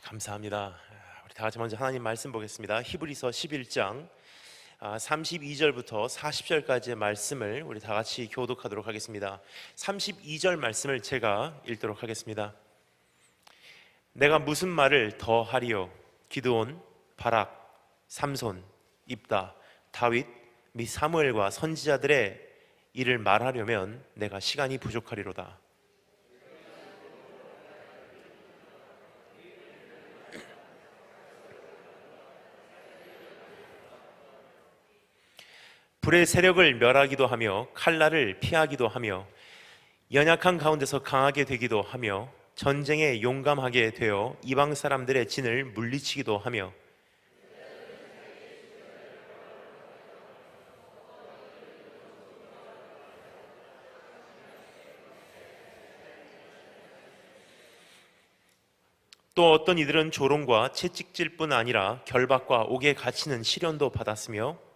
감사합니다. 우리 다 같이 먼저 하나님 말씀 보겠습니다. 히브리서 11장 32절부터 40절까지의 말씀을 우리 다 같이 교독하도록 하겠습니다. 32절 말씀을 제가 읽도록 하겠습니다. 내가 무슨 말을 더 하리요? 기드온, 바락, 삼손, 입다, 다윗 및 사무엘과 선지자들의 일을 말하려면 내가 시간이 부족하리로다. 불의 세력을 멸하기도 하며 칼날을 피하기도 하며 연약한 가운데서 강하게 되기도 하며 전쟁에 용감하게 되어 이방 사람들의 진을 물리치기도 하며 또 어떤 이들은 조롱과 채찍질 뿐 아니라 결박과 옥에 갇히는 시련도 받았으며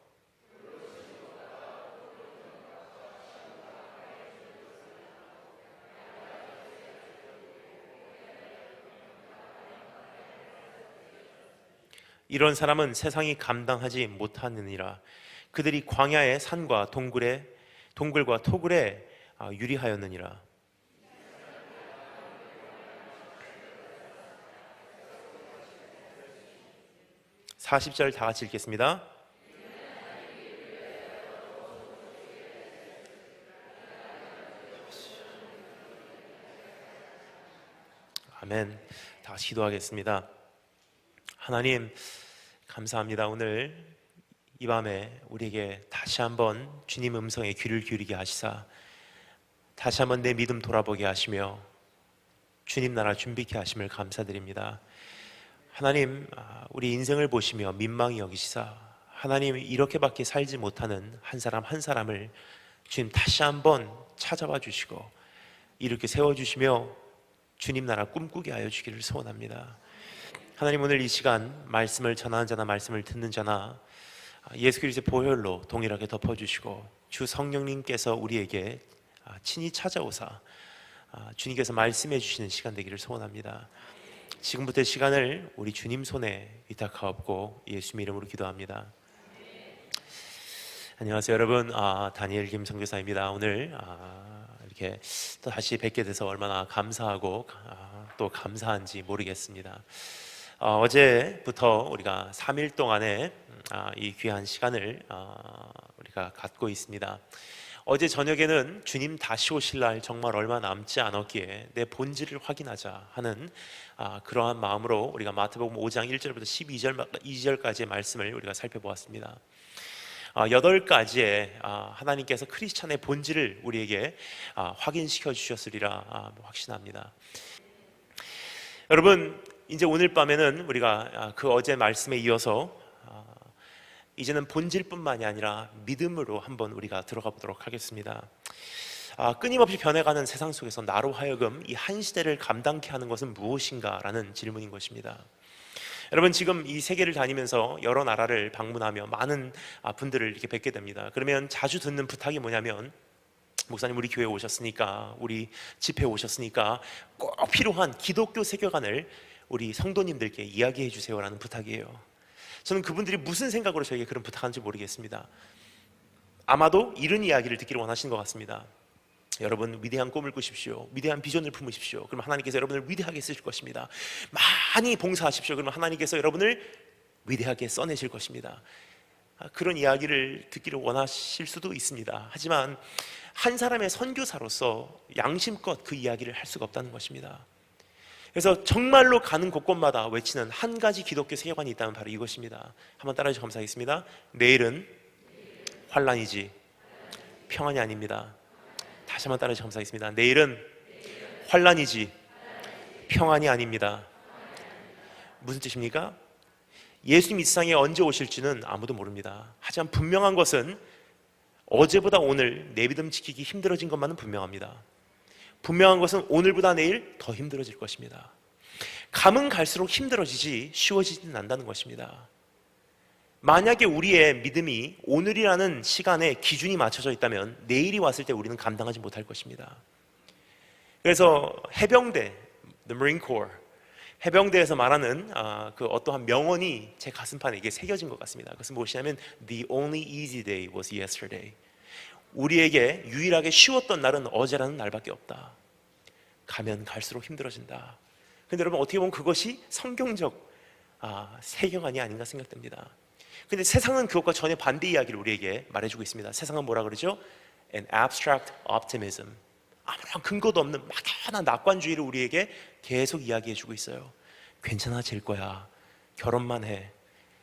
이런 사람은 세상이 감당하지 못하느니라. 그들이 광야의 산과 동굴과 토굴에 유리하였느니라. (40절) 다 같이 읽겠습니다. 아멘. 다 같이 기도하겠습니다. 하나님 감사합니다. 오늘 이 밤에 우리에게 다시 한번 주님 음성에 귀를 기울이게 하시사 다시 한번 내 믿음 돌아보게 하시며 주님 나라 준비케 하심을 감사드립니다. 하나님 우리 인생을 보시며 민망히 여기시사 하나님 이렇게밖에 살지 못하는 한 사람 한 사람을 주님 다시 한번 찾아와 주시고 이렇게 세워주시며 주님 나라 꿈꾸게 하여 주기를 소원합니다. 하나님 오늘 이 시간 말씀을 전하는 자나 말씀을 듣는 자나 예수 그리스도의 보혈로 동일하게 덮어주시고 주 성령님께서 우리에게 친히 찾아오사 주님께서 말씀해 주시는 시간 되기를 소원합니다. 지금부터의 시간을 우리 주님 손에 위탁하옵고 예수 이름으로 기도합니다. 안녕하세요 여러분. 다니엘 김 선교사입니다. 오늘 이렇게 또 다시 뵙게 돼서 얼마나 감사하고 또 감사한지 모르겠습니다. 어제부터 우리가 3일 동안의 이 귀한 시간을 우리가 갖고 있습니다. 어제 저녁에는 주님 다시 오실 날 정말 얼마 남지 않았기에 내 본질을 확인하자 하는 그러한 마음으로 우리가 마태복음 5장 1절부터 12절까지의 말씀을 우리가 살펴보았습니다. 8가지의 하나님께서 크리스찬의 본질을 우리에게 확인시켜 주셨으리라 확신합니다. 여러분 이제 오늘 밤에는 우리가 그 어제 말씀에 이어서 이제는 본질뿐만이 아니라 믿음으로 한번 우리가 들어가 보도록 하겠습니다. 끊임없이 변해가는 세상 속에서 나로 하여금 이 한 시대를 감당케 하는 것은 무엇인가 라는 질문인 것입니다. 여러분 지금 이 세계를 다니면서 여러 나라를 방문하며 많은 분들을 이렇게 뵙게 됩니다. 그러면 자주 듣는 부탁이 뭐냐면 목사님 우리 교회에 오셨으니까 우리 집회에 오셨으니까 꼭 필요한 기독교 세계관을 우리 성도님들께 이야기해 주세요라는 부탁이에요. 저는 그분들이 무슨 생각으로 저에게 그런 부탁하는지 모르겠습니다. 아마도 이런 이야기를 듣기를 원하시는 것 같습니다. 여러분 위대한 꿈을 꾸십시오. 위대한 비전을 품으십시오. 그럼 하나님께서 여러분을 위대하게 쓰실 것입니다. 많이 봉사하십시오. 그러면 하나님께서 여러분을 위대하게 써내실 것입니다. 그런 이야기를 듣기를 원하실 수도 있습니다. 하지만 한 사람의 선교사로서 양심껏 그 이야기를 할 수가 없다는 것입니다. 그래서 정말로 가는 곳곳마다 외치는 한 가지 기독교 세계관이 있다면 바로 이것입니다. 한번 따라해 주셔서 감사하겠습니다. 내일은 환란이지 평안이 아닙니다. 다시 한번 따라해 주셔서 감사하겠습니다. 내일은 환란이지 평안이 아닙니다. 무슨 뜻입니까? 예수님 이 세상에 언제 오실지는 아무도 모릅니다. 하지만 분명한 것은 어제보다 오늘 내 믿음 지키기 힘들어진 것만은 분명합니다. 분명한 것은 오늘보다 내일 더 힘들어질 것입니다. 가면 갈수록 힘들어지지 쉬워지지는 않는다는 것입니다. 만약에 우리의 믿음이 오늘이라는 시간에 기준이 맞춰져 있다면 내일이 왔을 때 우리는 감당하지 못할 것입니다. 그래서 해병대, the Marine Corps, 해병대에서 말하는 그 어떠한 명언이 제 가슴판에 이게 새겨진 것 같습니다. 그것은 무엇이냐면 The only easy day was yesterday. 우리에게 유일하게 쉬웠던 날은 어제라는 날밖에 없다. 가면 갈수록 힘들어진다. 근데 여러분, 어떻게 보면 그것이 성경적 세계관이 아닌가 생각됩니다. 근데 세상은 그것과 전혀 반대 이야기를 우리에게 말해주고 있습니다. 세상은 뭐라 그러죠? An abstract optimism. 아무런 근거도 없는 막연한 낙관주의를 우리에게 계속 이야기해주고 있어요. 괜찮아질 거야. 결혼만 해.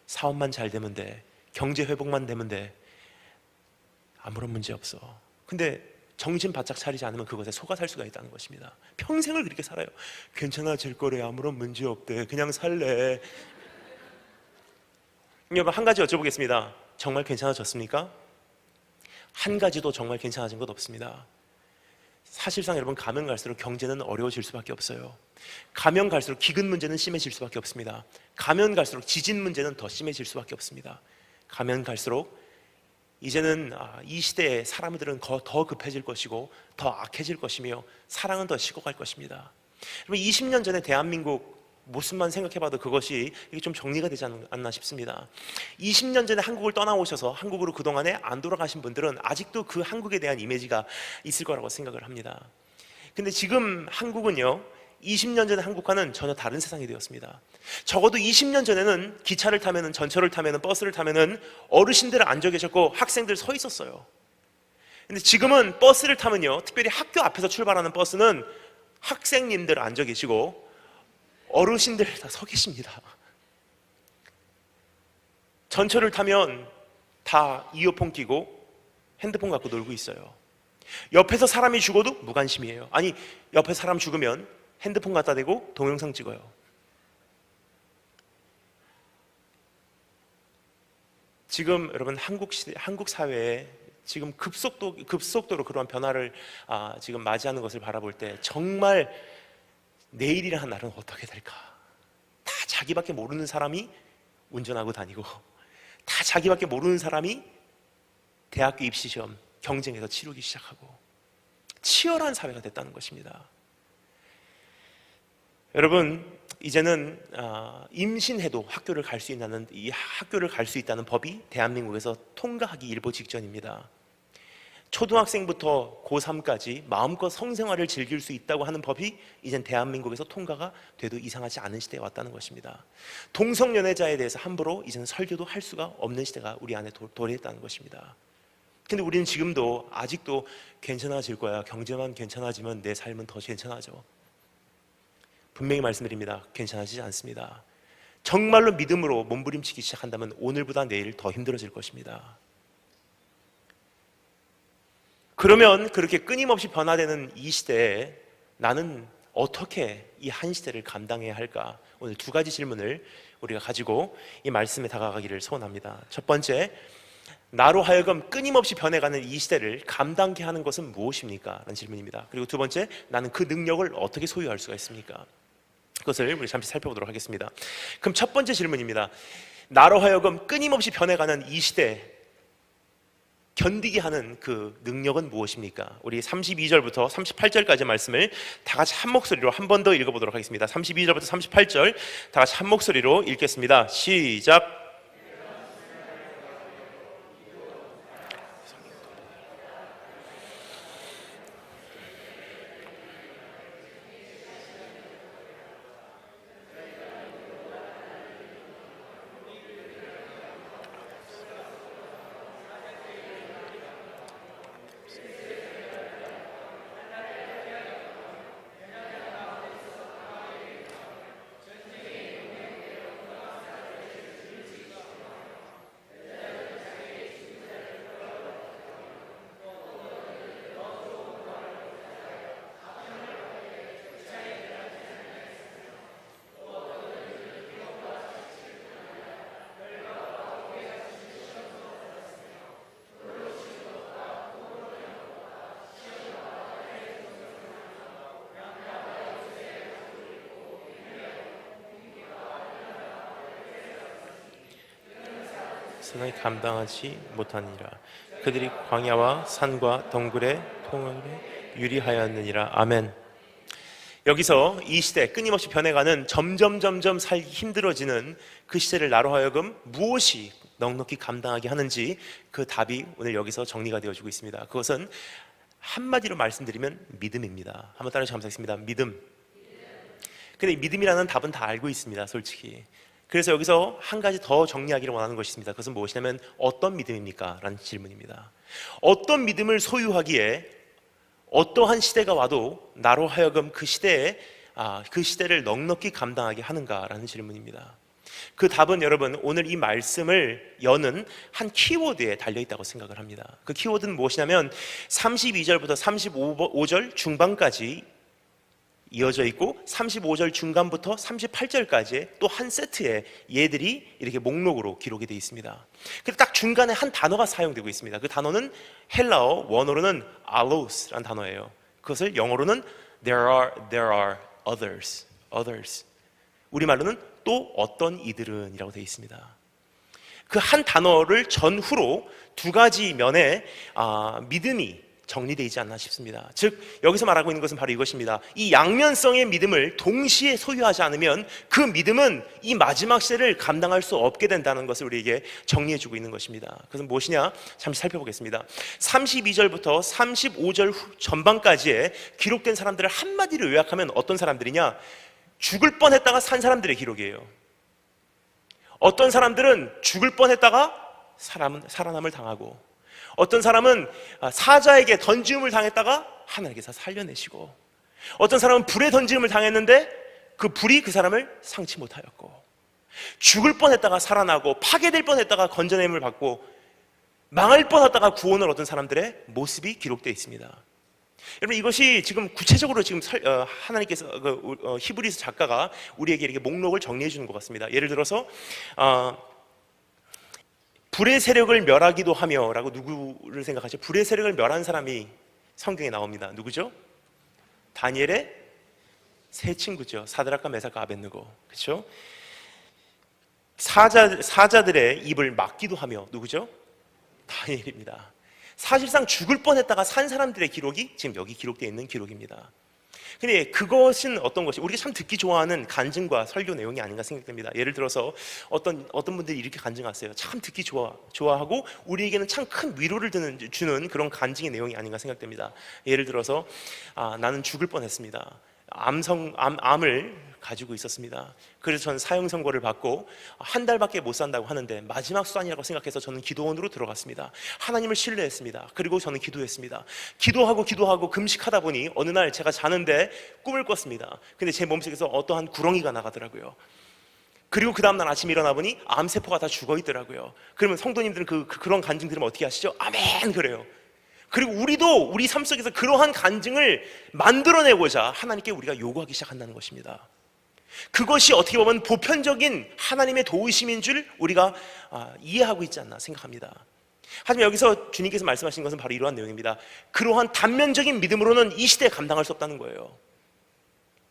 사업만 잘 되면 돼. 경제 회복만 되면 돼. 아무런 문제 없어. 근데 정신 바짝 차리지 않으면 그것에 속아 살 수가 있다는 것입니다. 평생을 그렇게 살아요. 괜찮아질 거래. 아무런 문제 없대. 그냥 살래. 여러분, 한 가지 여쭤보겠습니다. 정말 괜찮아졌습니까? 한 가지도 정말 괜찮아진 것 없습니다. 사실상 여러분, 가면 갈수록 경제는 어려워질 수밖에 없어요. 가면 갈수록 기근 문제는 심해질 수밖에 없습니다. 가면 갈수록 지진 문제는 더 심해질 수밖에 없습니다. 가면 갈수록 이제는 이 시대에 사람들은 더 급해질 것이고 더 악해질 것이며 사랑은 더 식어갈 것입니다. 여러분, 20년 전에 대한민국 모습만 생각해봐도 그것이 이게 좀 정리가 되지 않나 싶습니다. 20년 전에 한국을 떠나오셔서 한국으로 그동안에 안 돌아가신 분들은 아직도 그 한국에 대한 이미지가 있을 거라고 생각을 합니다. 근데 지금 한국은요, 20년 전의 한국과는 전혀 다른 세상이 되었습니다. 적어도 20년 전에는 기차를 타면은, 전철을 타면은, 버스를 타면은 어르신들 앉아 계셨고 학생들 서 있었어요. 근데 지금은 버스를 타면요, 특별히 학교 앞에서 출발하는 버스는 학생님들 앉아 계시고 어르신들 다 서 계십니다. 전철을 타면 다 이어폰 끼고 핸드폰 갖고 놀고 있어요. 옆에서 사람이 죽어도 무관심이에요. 아니, 옆에 사람 죽으면 핸드폰 갖다 대고 동영상 찍어요. 지금 여러분, 한국 사회에 지금 급속도로 그러한 변화를 지금 맞이하는 것을 바라볼 때 정말 내일이라는 날은 어떻게 될까? 다 자기밖에 모르는 사람이 운전하고 다니고, 다 자기밖에 모르는 사람이 대학교 입시시험 경쟁에서 치르기 시작하고, 치열한 사회가 됐다는 것입니다. 여러분, 이제는 임신해도 학교를 갈 수 있다는 법이 대한민국에서 통과하기 일보 직전입니다. 초등학생부터 고3까지 마음껏 성생활을 즐길 수 있다고 하는 법이 이젠 대한민국에서 통과가 돼도 이상하지 않은 시대에 왔다는 것입니다. 동성연애자에 대해서 함부로 이제는 설교도 할 수가 없는 시대가 우리 안에 도래했다는 것입니다. 근데 우리는 지금도 아직도 괜찮아질 거야, 경제만 괜찮아지면 내 삶은 더 괜찮아져. 분명히 말씀드립니다. 괜찮아지지 않습니다. 정말로 믿음으로 몸부림치기 시작한다면 오늘보다 내일 더 힘들어질 것입니다. 그러면 그렇게 끊임없이 변화되는 이 시대에 나는 어떻게 이 한 시대를 감당해야 할까? 오늘 두 가지 질문을 우리가 가지고 이 말씀에 다가가기를 소원합니다. 첫 번째, 나로 하여금 끊임없이 변해가는 이 시대를 감당케 하는 것은 무엇입니까? 라는 질문입니다. 그리고 두 번째, 나는 그 능력을 어떻게 소유할 수가 있습니까? 그것을 우리 잠시 살펴보도록 하겠습니다. 그럼 첫 번째 질문입니다. 나로 하여금 끊임없이 변해가는 이 시대 견디게 하는 그 능력은 무엇입니까? 우리 32절부터 38절까지 말씀을 다 같이 한 목소리로 한 번 더 읽어보도록 하겠습니다. 32절부터 38절 다 같이 한 목소리로 읽겠습니다. 시작. 선을 감당하지 못하니라. 그들이 광야와 산과 덩굴에 통하기에 유리하였느니라. 아멘. 여기서 이 시대 끊임없이 변해가는 점점 살기 힘들어지는 그 시대를 나로 하여금 무엇이 넉넉히 감당하게 하는지 그 답이 오늘 여기서 정리가 되어지고 있습니다. 그것은 한마디로 말씀드리면 믿음입니다. 한번 따라서 감사하겠습니다. 믿음. 근데 이 믿음이라는 답은 다 알고 있습니다, 솔직히. 그래서 여기서 한 가지 더 정리하기를 원하는 것이 있습니다. 그것은 무엇이냐면 어떤 믿음입니까? 라는 질문입니다. 어떤 믿음을 소유하기에 어떠한 시대가 와도 나로 하여금 그 시대를 넉넉히 감당하게 하는가라는 질문입니다. 그 답은 여러분 오늘 이 말씀을 여는 한 키워드에 달려있다고 생각을 합니다. 그 키워드는 무엇이냐면 32절부터 35절 중반까지 이어져 있고 35절 중간부터 38절까지 또 한 세트의 예들이 이렇게 목록으로 기록이 되어 있습니다. 근데 딱 중간에 한 단어가 사용되고 있습니다. 그 단어는 헬라어 원어로는 alos라는 단어예요. 그것을 영어로는 there are others. 우리말로는 또 어떤 이들은 이라고 되어 있습니다. 그 한 단어를 전후로 두 가지 면에 믿음이 정리되어 있지 않나 싶습니다. 즉 여기서 말하고 있는 것은 바로 이것입니다. 이 양면성의 믿음을 동시에 소유하지 않으면 그 믿음은 이 마지막 시대를 감당할 수 없게 된다는 것을 우리에게 정리해주고 있는 것입니다. 그것은 무엇이냐? 잠시 살펴보겠습니다. 32절부터 35절 전반까지에 기록된 사람들을 한마디로 요약하면 어떤 사람들이냐? 죽을 뻔했다가 산 사람들의 기록이에요. 어떤 사람들은 죽을 뻔했다가 살아남을 당하고, 어떤 사람은 사자에게 던짐을 당했다가 하나님께서 살려내시고, 어떤 사람은 불에 던짐을 당했는데 그 불이 그 사람을 상치 못하였고, 죽을 뻔했다가 살아나고, 파괴될 뻔했다가 건져냄을 받고, 망할 뻔했다가 구원을 얻은 사람들의 모습이 기록되어 있습니다. 여러분 이것이 지금 구체적으로 지금 하나님께서 히브리서 작가가 우리에게 이렇게 목록을 정리해 주는 것 같습니다. 예를 들어서 불의 세력을 멸하기도 하며 라고 누구를 생각하죠? 불의 세력을 멸한 사람이 성경에 나옵니다. 누구죠? 다니엘의 세 친구죠. 사드락과 메삭과 아벳느고. 그렇죠? 사자들의 입을 막기도 하며 누구죠? 다니엘입니다. 사실상 죽을 뻔했다가 산 사람들의 기록이 지금 여기 기록되어 있는 기록입니다. 근데 그것은 어떤 것이 우리가 참 듣기 좋아하는 간증과 설교 내용이 아닌가 생각됩니다. 예를 들어서 어떤 분들이 이렇게 간증하세요. 참 듣기 좋아하고 우리에게는 참 큰 위로를 주는 그런 간증의 내용이 아닌가 생각됩니다. 예를 들어서 나는 죽을 뻔했습니다. 암을 가지고 있었습니다. 그래서 저는 사형 선고를 받고 한 달밖에 못 산다고 하는데 마지막 수단이라고 생각해서 저는 기도원으로 들어갔습니다. 하나님을 신뢰했습니다. 그리고 저는 기도했습니다. 기도하고 금식하다 보니 어느 날 제가 자는데 꿈을 꿨습니다. 근데 제 몸속에서 어떠한 구렁이가 나가더라고요. 그리고 그 다음날 아침에 일어나 보니 암세포가 다 죽어 있더라고요. 그러면 성도님들은 그런 간증 들으면 어떻게 하시죠? 아멘 그래요. 그리고 우리도 우리 삶 속에서 그러한 간증을 만들어내고자 하나님께 우리가 요구하기 시작한다는 것입니다. 그것이 어떻게 보면 보편적인 하나님의 도우심인 줄 우리가 이해하고 있지 않나 생각합니다. 하지만 여기서 주님께서 말씀하신 것은 바로 이러한 내용입니다. 그러한 단면적인 믿음으로는 이 시대에 감당할 수 없다는 거예요.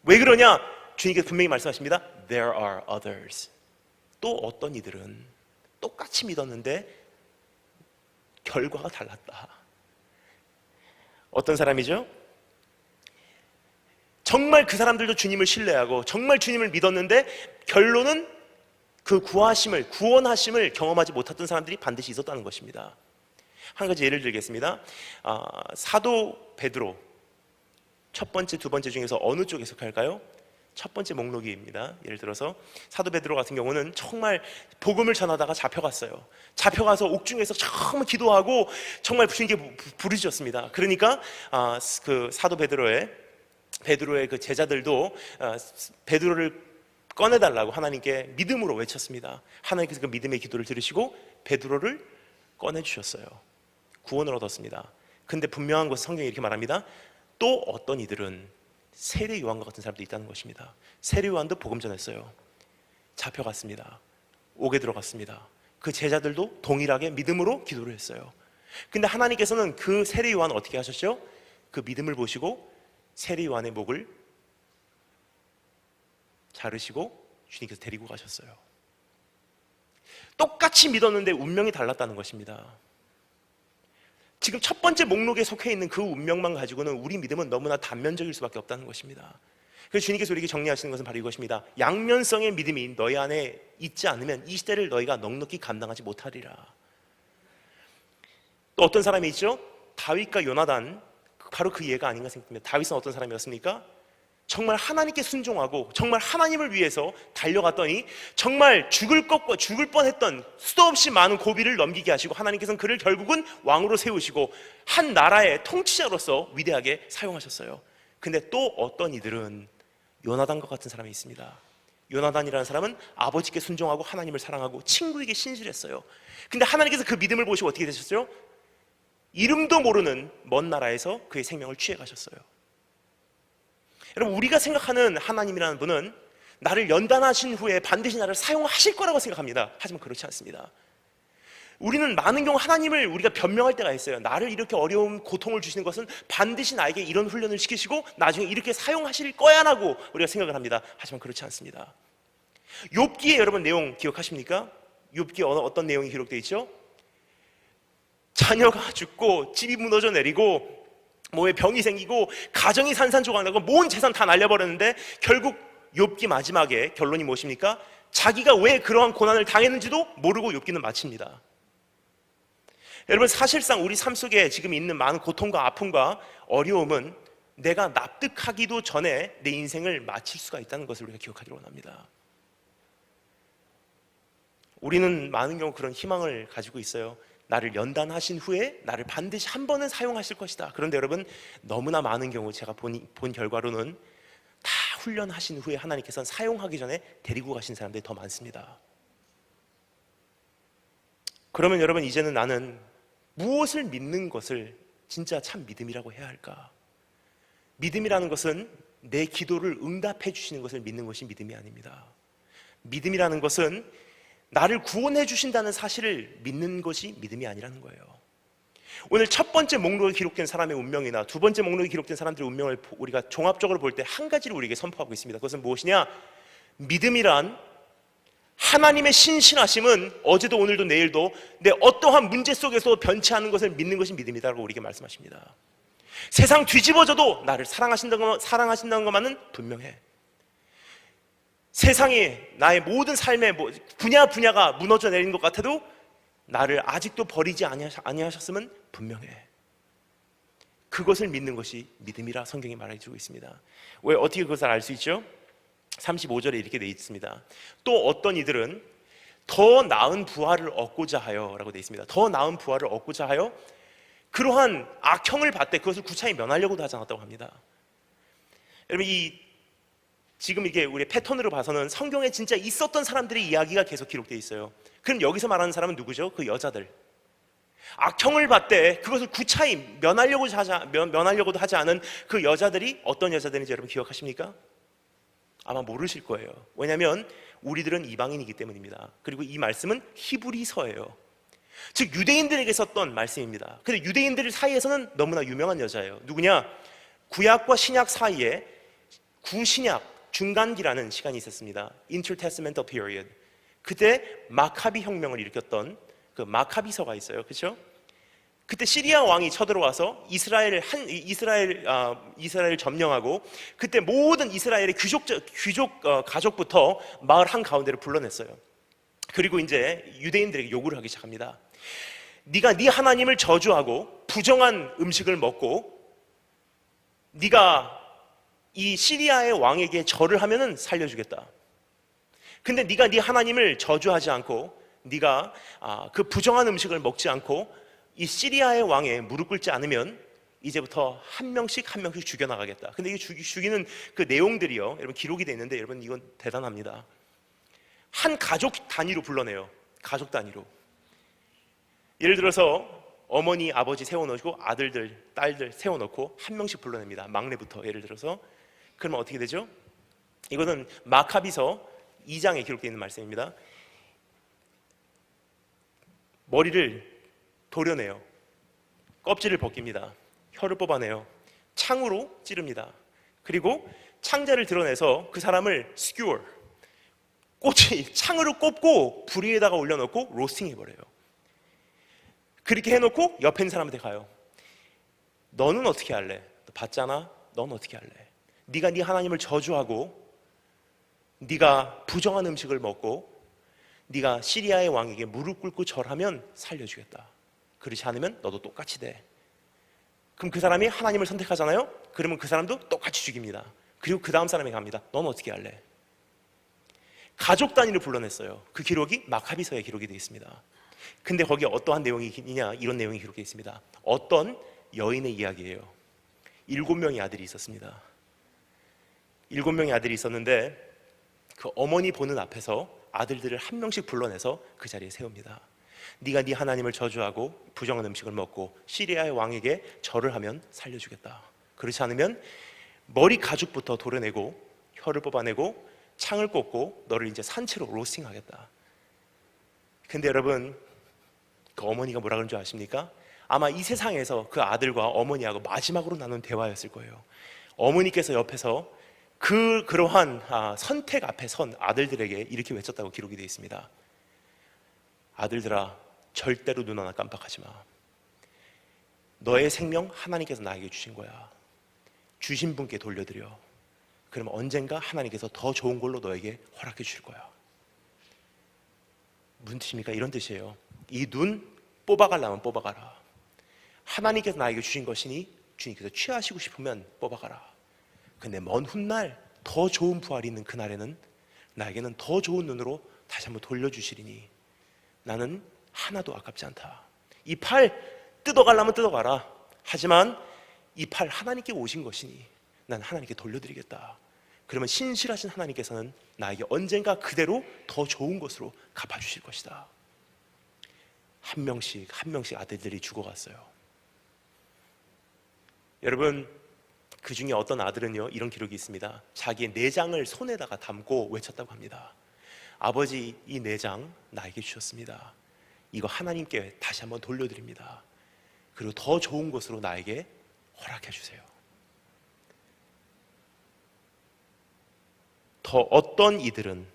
왜 그러냐? 주님께서 분명히 말씀하십니다. There are others. 또 어떤 이들은 똑같이 믿었는데 결과가 달랐다. 어떤 사람이죠? 정말 그 사람들도 주님을 신뢰하고 정말 주님을 믿었는데 결론은 그 구원하심을 경험하지 못했던 사람들이 반드시 있었다는 것입니다. 한 가지 예를 들겠습니다. 사도 베드로 첫 번째, 두 번째 중에서 어느 쪽에 속할까요? 첫 번째 목록입니다. 예를 들어서 사도 베드로 같은 경우는 정말 복음을 전하다가 잡혀갔어요. 잡혀가서 옥중에서 정말 기도하고 정말 주님께 부르짖었습니다. 그러니까 그 사도 베드로의 그 제자들도 베드로를 꺼내달라고 하나님께 믿음으로 외쳤습니다. 하나님께서 그 믿음의 기도를 들으시고 베드로를 꺼내주셨어요. 구원을 얻었습니다. 근데 분명한 것은 성경이 이렇게 말합니다. 또 어떤 이들은 세례 요한과 같은 사람도 있다는 것입니다. 세례 요한도 복음 전했어요. 잡혀갔습니다. 옥에 들어갔습니다. 그 제자들도 동일하게 믿음으로 기도를 했어요. 근데 하나님께서는 그 세례 요한을 어떻게 하셨죠? 그 믿음을 보시고 세례 요한의 목을 자르시고 주님께서 데리고 가셨어요. 똑같이 믿었는데 운명이 달랐다는 것입니다. 지금 첫 번째 목록에 속해 있는 그 운명만 가지고는 우리 믿음은 너무나 단면적일 수밖에 없다는 것입니다. 그래서 주님께서 우리에게 정리하시는 것은 바로 이것입니다. 양면성의 믿음이 너희 안에 있지 않으면 이 시대를 너희가 넉넉히 감당하지 못하리라. 또 어떤 사람이 있죠? 다윗과 요나단, 바로 그 예가 아닌가 생각됩니다. 다윗은 어떤 사람이었습니까? 정말 하나님께 순종하고 정말 하나님을 위해서 달려갔더니 정말 죽을 뻔했던 수도 없이 많은 고비를 넘기게 하시고 하나님께서는 그를 결국은 왕으로 세우시고 한 나라의 통치자로서 위대하게 사용하셨어요. 근데 또 어떤 이들은 요나단과 같은 사람이 있습니다. 요나단이라는 사람은 아버지께 순종하고 하나님을 사랑하고 친구에게 신실했어요. 근데 하나님께서 그 믿음을 보시고 어떻게 되셨어요? 이름도 모르는 먼 나라에서 그의 생명을 취해 가셨어요. 여러분, 우리가 생각하는 하나님이라는 분은 나를 연단하신 후에 반드시 나를 사용하실 거라고 생각합니다. 하지만 그렇지 않습니다. 우리는 많은 경우 하나님을 우리가 변명할 때가 있어요. 나를 이렇게 어려운 고통을 주시는 것은 반드시 나에게 이런 훈련을 시키시고 나중에 이렇게 사용하실 거야 라고 우리가 생각을 합니다. 하지만 그렇지 않습니다. 욥기에 여러분 내용 기억하십니까? 욥기에 어떤 내용이 기록되어 있죠? 자녀가 죽고 집이 무너져 내리고 몸에 병이 생기고 가정이 산산조각나고 모은 재산 다 날려버렸는데 결국 욥기 마지막에 결론이 무엇입니까? 자기가 왜 그러한 고난을 당했는지도 모르고 욥기는 마칩니다. 여러분, 사실상 우리 삶 속에 지금 있는 많은 고통과 아픔과 어려움은 내가 납득하기도 전에 내 인생을 마칠 수가 있다는 것을 우리가 기억하기를 원합니다. 우리는 많은 경우 그런 희망을 가지고 있어요. 나를 연단하신 후에 나를 반드시 한 번은 사용하실 것이다. 그런데 여러분, 너무나 많은 경우 제가 본 결과로는 다 훈련하신 후에 하나님께서는 사용하기 전에 데리고 가신 사람들이 더 많습니다. 그러면 여러분, 이제는 나는 무엇을 믿는 것을 진짜 참 믿음이라고 해야 할까? 믿음이라는 것은 내 기도를 응답해 주시는 것을 믿는 것이 믿음이 아닙니다. 믿음이라는 것은 나를 구원해 주신다는 사실을 믿는 것이 믿음이 아니라는 거예요. 오늘 첫 번째 목록에 기록된 사람의 운명이나 두 번째 목록에 기록된 사람들의 운명을 우리가 종합적으로 볼 때 한 가지를 우리에게 선포하고 있습니다. 그것은 무엇이냐? 믿음이란 하나님의 신실하심은 어제도 오늘도 내일도 내 어떠한 문제 속에서 변치 않은 것을 믿는 것이 믿음이다라고 우리에게 말씀하십니다. 세상 뒤집어져도 나를 사랑하신다는 것만은 분명해. 세상이 나의 모든 삶의 분야가 무너져 내리는 것 같아도 나를 아직도 버리지 아니하셨음은 분명해. 그것을 믿는 것이 믿음이라 성경이 말해주고 있습니다. 왜 어떻게 그것을 알 수 있죠? 35절에 이렇게 되어 있습니다. 또 어떤 이들은 더 나은 부활을 얻고자 하여 라고 되어 있습니다. 더 나은 부활을 얻고자 하여 그러한 악형을 받되 그것을 구차히 면하려고도 하지 않았다고 합니다. 여러분, 지금 이게 우리 패턴으로 봐서는 성경에 진짜 있었던 사람들의 이야기가 계속 기록되어 있어요. 그럼 여기서 말하는 사람은 누구죠? 그 여자들. 악형을 받되 그것을 구차히 면하려고도 하지 않은 그 여자들이 어떤 여자들인지 여러분 기억하십니까? 아마 모르실 거예요. 왜냐하면 우리들은 이방인이기 때문입니다. 그리고 이 말씀은 히브리서예요. 즉 유대인들에게 썼던 말씀입니다. 근데 유대인들 사이에서는 너무나 유명한 여자예요. 누구냐? 구약과 신약 사이에 구신약 중간기라는 시간이 있었습니다. Intertestamental period. 그때 마카비 혁명을 일으켰던 그 마카비서가 있어요. 그렇죠? 그때 시리아 왕이 쳐들어와서 이스라엘을 점령하고 그때 모든 이스라엘의 귀족 가족부터 마을 한 가운데를 불러냈어요. 그리고 이제 유대인들에게 요구를 하기 시작합니다. 네가 네 하나님을 저주하고 부정한 음식을 먹고 네가 이 시리아의 왕에게 절을 하면은 살려주겠다. 근데 네가 네 하나님을 저주하지 않고 네가 그 부정한 음식을 먹지 않고 이 시리아의 왕에 무릎 꿇지 않으면 이제부터 한 명씩 죽여나가겠다. 근데 이게 죽이는 그 내용들이요, 여러분 기록이 되어 있는데 여러분 이건 대단합니다. 한 가족 단위로 불러내요. 가족 단위로. 예를 들어서 어머니, 아버지 세워놓고 아들들, 딸들 세워놓고 한 명씩 불러냅니다. 막내부터 예를 들어서. 그러면 어떻게 되죠? 이거는 마카비서 2장에 기록되어 있는 말씀입니다. 머리를 도려내요. 껍질을 벗깁니다. 혀를 뽑아내요. 창으로 찌릅니다. 그리고 창자를 드러내서 그 사람을 skewer, 창으로 꼽고 불 위에다가 올려놓고 로스팅 해버려요. 그렇게 해놓고 옆에 있는 사람한테 가요. 너는 어떻게 할래? 너 봤잖아? 넌 어떻게 할래? 네가 네 하나님을 저주하고 네가 부정한 음식을 먹고 네가 시리아의 왕에게 무릎 꿇고 절하면 살려주겠다. 그렇지 않으면 너도 똑같이 돼. 그럼 그 사람이 하나님을 선택하잖아요? 그러면 그 사람도 똑같이 죽입니다. 그리고 그 다음 사람에게 갑니다. 넌 어떻게 할래? 가족 단위로 불러냈어요. 그 기록이 마카비서에 기록이 되어 있습니다. 근데 거기에 어떠한 내용이 있냐? 이런 내용이 기록되어 있습니다. 어떤 여인의 이야기예요. 7명의 아들이 있었습니다. 7명의 아들이 있었는데 그 어머니 보는 앞에서 아들들을 한 명씩 불러내서 그 자리에 세웁니다. 네가 네 하나님을 저주하고 부정한 음식을 먹고 시리아의 왕에게 절을 하면 살려주겠다. 그렇지 않으면 머리 가죽부터 도려내고 혀를 뽑아내고 창을 꽂고 너를 이제 산채로 로스팅하겠다. 근데 여러분, 그 어머니가 뭐라 그런 줄 아십니까? 아마 이 세상에서 그 아들과 어머니하고 마지막으로 나눈 대화였을 거예요. 어머니께서 옆에서 그러한 선택 앞에 선 아들들에게 이렇게 외쳤다고 기록이 되어 있습니다. 아들들아, 절대로 눈 하나 깜빡하지 마. 너의 생명 하나님께서 나에게 주신 거야. 주신 분께 돌려드려. 그러면 언젠가 하나님께서 더 좋은 걸로 너에게 허락해 주실 거야. 무슨 뜻입니까? 이런 뜻이에요. 이 눈 뽑아가려면 뽑아가라. 하나님께서 나에게 주신 것이니 주님께서 취하시고 싶으면 뽑아가라. 근데 먼 훗날 더 좋은 부활이 있는 그날에는 나에게는 더 좋은 눈으로 다시 한번 돌려주시리니 나는 하나도 아깝지 않다. 이 팔 뜯어가려면 뜯어가라. 하지만 이 팔 하나님께 오신 것이니 난 하나님께 돌려드리겠다. 그러면 신실하신 하나님께서는 나에게 언젠가 그대로 더 좋은 것으로 갚아주실 것이다. 한 명씩 아들들이 죽어갔어요. 여러분, 그 중에 어떤 아들은요, 이런 기록이 있습니다. 자기의 내장을 손에다가 담고 외쳤다고 합니다. 아버지, 이 내장 나에게 주셨습니다. 이거 하나님께 다시 한번 돌려드립니다. 그리고 더 좋은 것으로 나에게 허락해 주세요. 또 어떤 이들은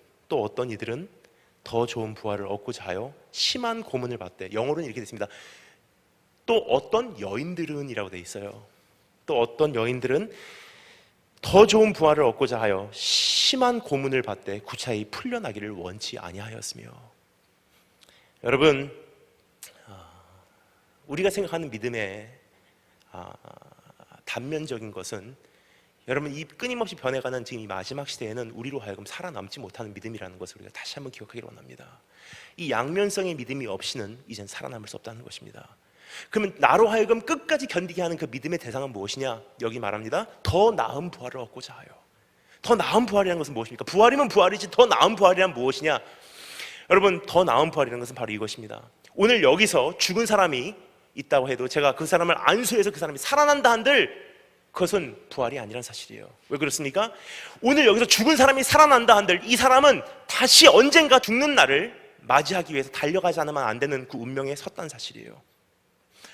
더 좋은 부활을 얻고자 하여 심한 고문을 받되, 영어로는 이렇게 됐습니다. 또 어떤 여인들은 이라고 돼 있어요. 또 어떤 여인들은 더 좋은 부활을 얻고자 하여 심한 고문을 받되 구차히 풀려나기를 원치 아니하였으며. 여러분, 우리가 생각하는 믿음의 단면적인 것은, 여러분, 이 끊임없이 변해가는 지금 이 마지막 시대에는 우리로 하여금 살아남지 못하는 믿음이라는 것을 우리가 다시 한번 기억하기를 원합니다. 이 양면성의 믿음이 없이는 이젠 살아남을 수 없다는 것입니다. 그러면 나로 하여금 끝까지 견디게 하는 그 믿음의 대상은 무엇이냐? 여기 말합니다. 더 나은 부활을 얻고자 하여. 더 나은 부활이라는 것은 무엇입니까? 부활이면 부활이지 더 나은 부활이란 무엇이냐? 여러분, 더 나은 부활이라는 것은 바로 이것입니다. 오늘 여기서 죽은 사람이 있다고 해도 제가 그 사람을 안수해서 그 사람이 살아난다 한들 그것은 부활이 아니란 사실이에요. 왜 그렇습니까? 오늘 여기서 죽은 사람이 살아난다 한들 이 사람은 다시 언젠가 죽는 날을 맞이하기 위해서 달려가지 않으면 안 되는 그 운명에 섰다는 사실이에요.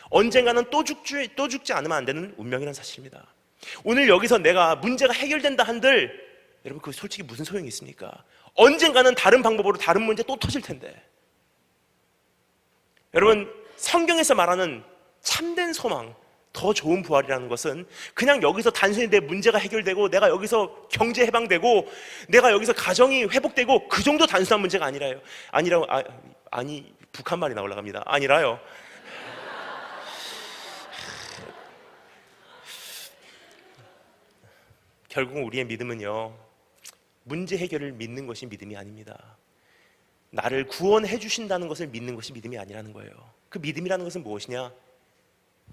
언젠가는 또 죽지 않으면 안 되는 운명이라는 사실입니다. 오늘 여기서 내가 문제가 해결된다 한들 여러분, 그거 솔직히 무슨 소용이 있습니까? 언젠가는 다른 방법으로 다른 문제 또 터질 텐데. 여러분, 성경에서 말하는 참된 소망, 더 좋은 부활이라는 것은 그냥 여기서 단순히 내 문제가 해결되고 내가 여기서 경제 해방되고 내가 여기서 가정이 회복되고 그 정도 단순한 문제가 아니라요. 아니 북한 말이 나올라 갑니다. 아니라요. 결국 우리의 믿음은요, 문제 해결을 믿는 것이 믿음이 아닙니다. 나를 구원해 주신다는 것을 믿는 것이 믿음이 아니라는 거예요. 그 믿음이라는 것은 무엇이냐?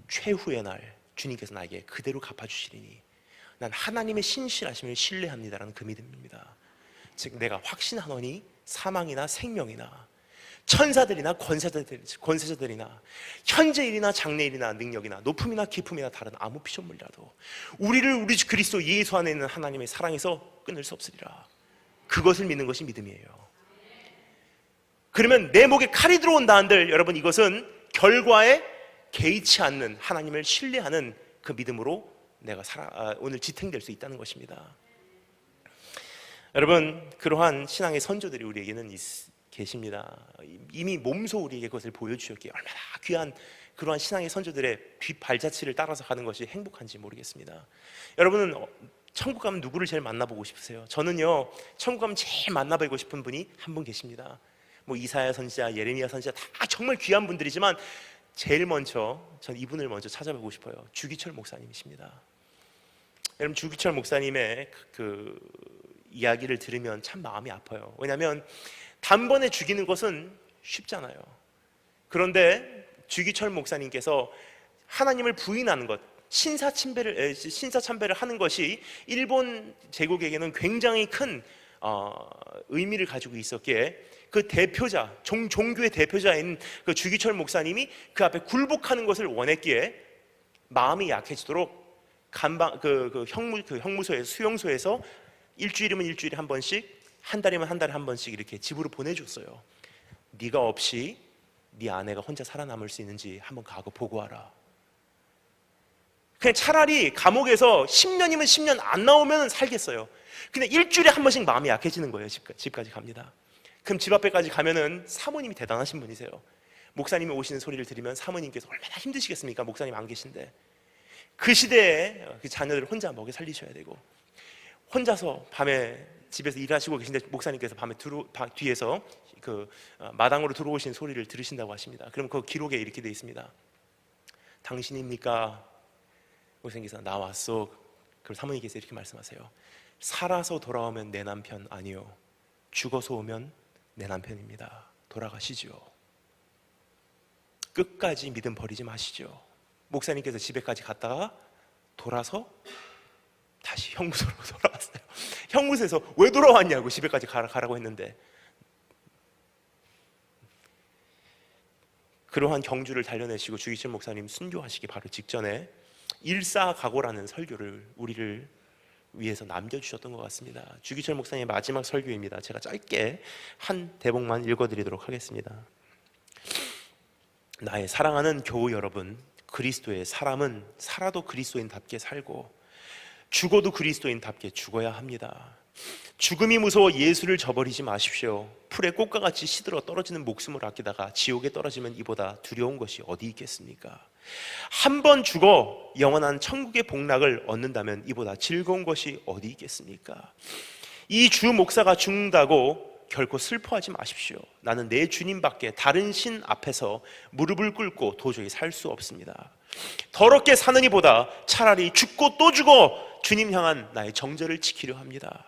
최후의 날 주님께서 나에게 그대로 갚아주시리니 난 하나님의 신실하심을 신뢰합니다라는 그 믿음입니다. 즉, 내가 확신하노니 사망이나 생명이나 천사들이나 권세자들이나 현재일이나 장래일이나 능력이나 높음이나 깊음이나 다른 아무 피조물이라도 우리를 우리 주 그리스도 예수 안에 있는 하나님의 사랑에서 끊을 수 없으리라. 그것을 믿는 것이 믿음이에요. 그러면 내 목에 칼이 들어온다 한들 여러분, 이것은 결과에 개의치 않는 하나님을 신뢰하는 그 믿음으로 내가 오늘 지탱될 수 있다는 것입니다. 여러분, 그러한 신앙의 선조들이 우리에게는 계십니다. 이미 몸소 우리에게 그것을 보여주셨기에 얼마나 귀한 그러한 신앙의 선조들의 뒷발자취를 따라서 가는 것이 행복한지 모르겠습니다. 여러분은 천국 가면 누구를 제일 만나보고 싶으세요? 저는요, 천국 가면 제일 만나보고 싶은 분이 한 분 계십니다. 뭐 이사야 선지자, 예레미야 선지자 다 정말 귀한 분들이지만 제일 먼저 전 이분을 먼저 찾아보고 싶어요. 주기철 목사님이십니다. 여러분, 주기철 목사님의 그 이야기를 들으면 참 마음이 아파요. 왜냐하면 단번에 죽이는 것은 쉽잖아요. 그런데 주기철 목사님께서 하나님을 부인하는 것, 신사참배를 하는 것이 일본 제국에게는 굉장히 큰 의미를 가지고 있었기에 그 대표자, 종교의 대표자인 그 주기철 목사님이 그 앞에 굴복하는 것을 원했기에 마음이 약해지도록 형무소에서, 수용소에서 일주일이면 일주일에 한 번씩, 한 달이면 한 달에 한 번씩 이렇게 집으로 보내줬어요. 네가 없이 네 아내가 혼자 살아남을 수 있는지 한번 가고 보고 와라. 그냥 차라리 감옥에서 10년이면 10년 안 나오면 살겠어요. 근데 일주일에 한 번씩 마음이 약해지는 거예요. 집까지 갑니다. 그럼 집 앞에까지 가면은 사모님이 대단하신 분이세요. 목사님이 오시는 소리를 들으면 사모님께서 얼마나 힘드시겠습니까? 목사님 안 계신데. 그 시대에 그 자녀들을 혼자 먹여 살리셔야 되고, 혼자서 밤에 집에서 일하시고 계신데 목사님께서 밤에 뒤에서 그 마당으로 들어오신 소리를 들으신다고 하십니다. 그럼 그 기록에 이렇게 되어 있습니다. 당신입니까? 목사님께서 나왔어. 그럼 사모님께서 이렇게 말씀하세요. 살아서 돌아오면 내 남편 아니요, 죽어서 오면 내 남편입니다. 돌아가시죠. 끝까지 믿음 버리지 마시죠. 목사님께서 집에까지 갔다가 돌아서 다시 형무소로 돌아왔어요. 형무소에서 왜 돌아왔냐고, 집에까지 가라고 했는데. 그러한 경주를 달려내시고 주기철 목사님 순교하시기 바로 직전에 일사각오라는 설교를 우리를 위해서 남겨주셨던 것 같습니다. 주기철 목사님의 마지막 설교입니다. 제가 짧게 한 대목만 읽어드리도록 하겠습니다. 나의 사랑하는 교우 여러분, 그리스도의 사람은 살아도 그리스도인답게 살고 죽어도 그리스도인답게 죽어야 합니다. 죽음이 무서워 예수를 저버리지 마십시오. 풀의 꽃과 같이 시들어 떨어지는 목숨을 아끼다가 지옥에 떨어지면 이보다 두려운 것이 어디 있겠습니까? 한 번 죽어 영원한 천국의 복락을 얻는다면 이보다 즐거운 것이 어디 있겠습니까? 이 주 목사가 죽는다고 결코 슬퍼하지 마십시오. 나는 내 주님밖에 다른 신 앞에서 무릎을 꿇고 도저히 살 수 없습니다. 더럽게 사는 이보다 차라리 죽고 또 죽어 주님 향한 나의 정절을 지키려 합니다.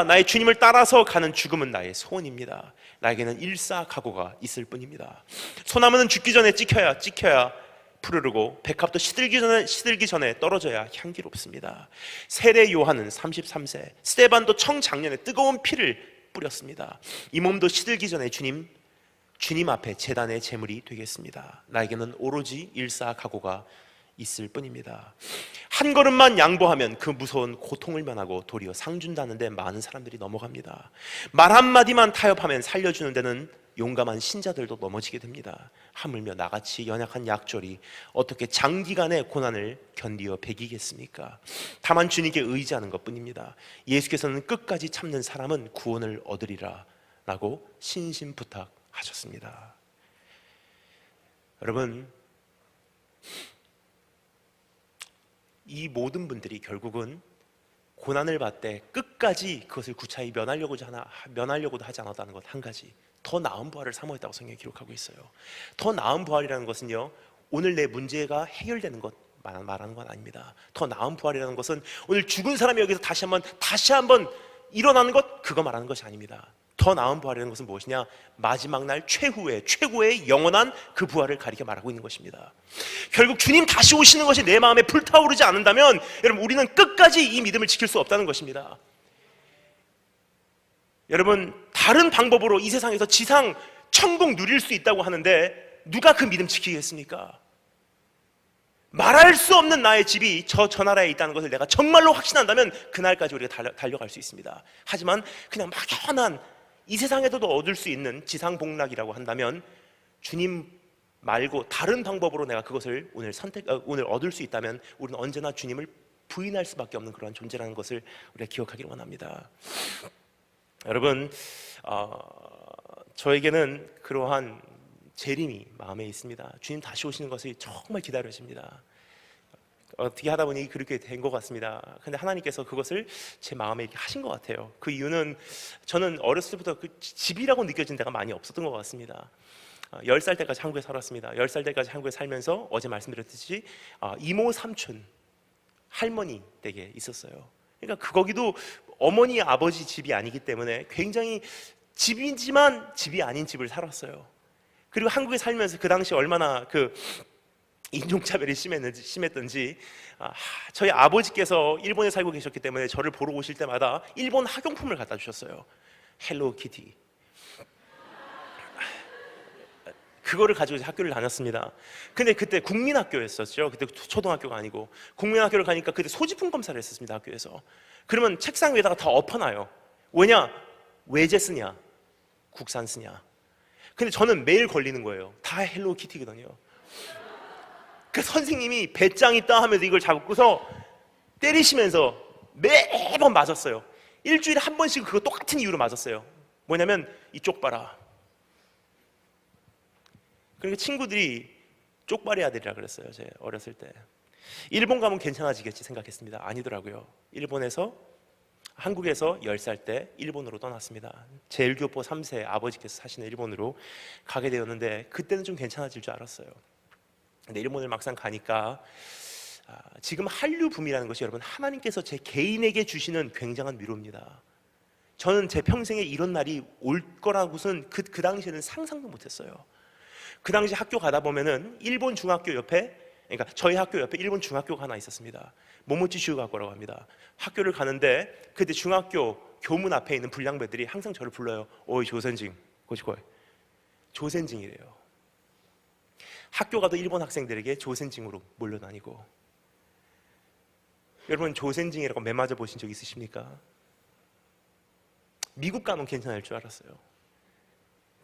나의 주님을 따라서 가는 죽음은 나의 소원입니다. 나에게는 일사각오가 있을 뿐입니다. 소나무는 죽기 전에 찍혀야 푸르르고 백합도 시들기 전에 떨어져야 향기롭습니다. 세례 요한은 33세, 스데반도 청작년에 뜨거운 피를 뿌렸습니다. 이 몸도 시들기 전에 주님 앞에 제단의 제물이 되겠습니다. 나에게는 오로지 일사각오가 있을 뿐입니다. 한 걸음만 양보하면 그 무서운 고통을 면하고 도리어 상 준다는데 많은 사람들이 넘어갑니다. 말 한마디만 타협하면 살려주는 데는 용감한 신자들도 넘어지게 됩니다. 하물며 나같이 연약한 약졸이 어떻게 장기간의 고난을 견디어 배기겠습니까? 다만 주님께 의지하는 것뿐입니다. 예수께서는 끝까지 참는 사람은 구원을 얻으리라 라고 신신부탁하셨습니다. 여러분, 이 모든 분들이 결국은 고난을 받되 끝까지 그것을 구차히 면하려고도 하지 않았다는 것 한 가지, 더 나은 부활을 사모했다고 성경이 기록하고 있어요. 더 나은 부활이라는 것은요, 오늘 내 문제가 해결되는 것 말하는 건 아닙니다. 더 나은 부활이라는 것은 오늘 죽은 사람이 여기서 다시 한번 일어나는 것, 그거 말하는 것이 아닙니다. 더 나은 부활이라는 것은 무엇이냐? 마지막 날 최고의 영원한 그 부활을 가리켜 말하고 있는 것입니다. 결국 주님 다시 오시는 것이 내 마음에 불타오르지 않는다면 여러분, 우리는 끝까지 이 믿음을 지킬 수 없다는 것입니다. 여러분, 다른 방법으로 이 세상에서 지상 천국 누릴 수 있다고 하는데 누가 그 믿음 지키겠습니까? 말할 수 없는 나의 집이 저 나라에 있다는 것을 내가 정말로 확신한다면 그날까지 우리가 달려갈 수 있습니다. 하지만 그냥 막연한 이 세상에서도 얻을 수 있는 지상 복락이라고 한다면 주님 말고 다른 방법으로 내가 그것을 오늘 얻을 수 있다면 우리는 언제나 주님을 부인할 수밖에 없는 그러한 존재라는 것을 우리가 기억하기를 원합니다. 여러분, 저에게는 그러한 재림이 마음에 있습니다. 주님 다시 오시는 것이 정말 기다려집니다. 어떻게 하다 보니 그렇게 된 것 같습니다. 근데 하나님께서 그것을 제 마음에 이렇게 하신 것 같아요. 그 이유는 저는 어렸을 때부터 그 집이라고 느껴진 데가 많이 없었던 것 같습니다. 10살 때까지 한국에 살았습니다. 10살 때까지 한국에 살면서 어제 말씀드렸듯이 이모, 삼촌, 할머니 댁에 있었어요. 그러니까 거기도 어머니, 아버지 집이 아니기 때문에 굉장히 집이지만 집이 아닌 집을 살았어요. 그리고 한국에 살면서 그 당시 얼마나 그 인종차별이 심했던지 저희 아버지께서 일본에 살고 계셨기 때문에 저를 보러 오실 때마다 일본 학용품을 갖다 주셨어요. 헬로키티. 그거를 가지고 학교를 다녔습니다. 근데 그때 국민학교였었죠. 그때 초등학교가 아니고 국민학교를 가니까 그때 소지품 검사를 했었습니다. 학교에서. 그러면 책상 위에다가 다 엎어놔요. 왜냐? 외제 쓰냐? 국산 쓰냐? 근데 저는 매일 걸리는 거예요. 다 헬로키티거든요. 그 선생님이 배짱 있다 하면서 이걸 잡고서 때리시면서 매번 맞았어요. 일주일에 한 번씩 그거 똑같은 이유로 맞았어요. 뭐냐면 이쪽 봐라. 그러니까 친구들이 쪽발이 아들이라 그랬어요. 제 어렸을 때. 일본 가면 괜찮아지겠지 생각했습니다. 아니더라고요. 한국에서 10살 때 일본으로 떠났습니다. 제1교포 3세 아버지께서 사시는 일본으로 가게 되었는데 그때는 좀 괜찮아질 줄 알았어요. 근데 일본을 막상 가니까 지금 한류 붐이라는 것이 여러분 하나님께서 제 개인에게 주시는 굉장한 위로입니다. 저는 제 평생에 이런 날이 올 거라고는 그 당시에는 상상도 못했어요. 그 당시 학교 가다 보면은 일본 중학교 옆에, 그러니까 저희 학교 옆에 일본 중학교가 하나 있었습니다. 모모치 슈가고라고 합니다. 학교를 가는데 그때 중학교 교문 앞에 있는 불량배들이 항상 저를 불러요. 오이 조센징, 고시고이. 조센징이래요. 학교 가도 일본 학생들에게 조센징으로 몰려다니고. 여러분 조센징이라고 매 맞아 보신 적 있으십니까? 미국 가면 괜찮을 줄 알았어요.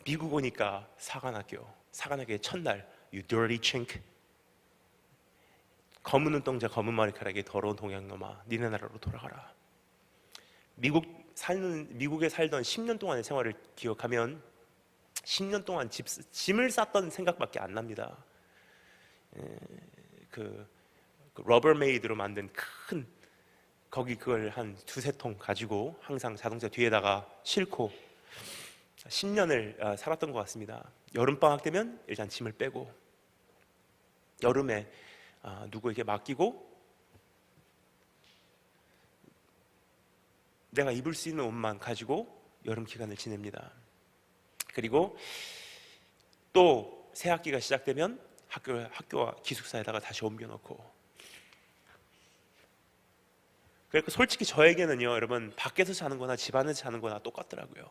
미국 오니까 사관학교의 첫날 You dirty chink. 검은 눈동자 검은 머리카락에 더러운 동양놈아 니네 나라로 돌아가라. 미국에 살던 10년 동안의 생활을 기억하면 10년 동안 짐을 쌌던 생각밖에 안 납니다. 그 러버메이드로 만든 큰 거기 그걸 한 두세 통 가지고 항상 자동차 뒤에다가 싣고 10년을 살았던 것 같습니다. 여름방학 되면 일단 짐을 빼고 여름에 누구에게 맡기고 내가 입을 수 있는 옷만 가지고 여름 기간을 지냅니다. 그리고 또 새 학기가 시작되면 학교와 기숙사에다가 다시 옮겨놓고. 그러니까 솔직히 저에게는요 여러분 밖에서 자는 거나 집 안에서 자는 거나 똑같더라고요.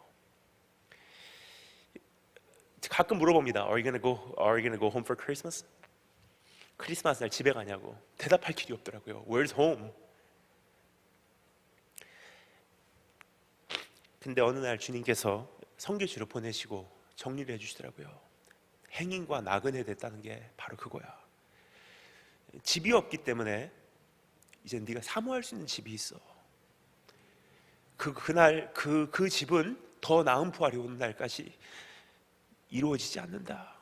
가끔 물어봅니다. Are you gonna go home for Christmas? 크리스마스 날 집에 가냐고. 대답할 길이 없더라고요. Where's home? 근데 어느 날 주님께서 선교지로 보내시고 정리를 해주시더라고요. 행인과 나그네 됐다는 게 바로 그거야. 집이 없기 때문에 이제 네가 사모할 수 있는 집이 있어. 그날 그 집은 더 나은 부활이 오는 날까지 이루어지지 않는다.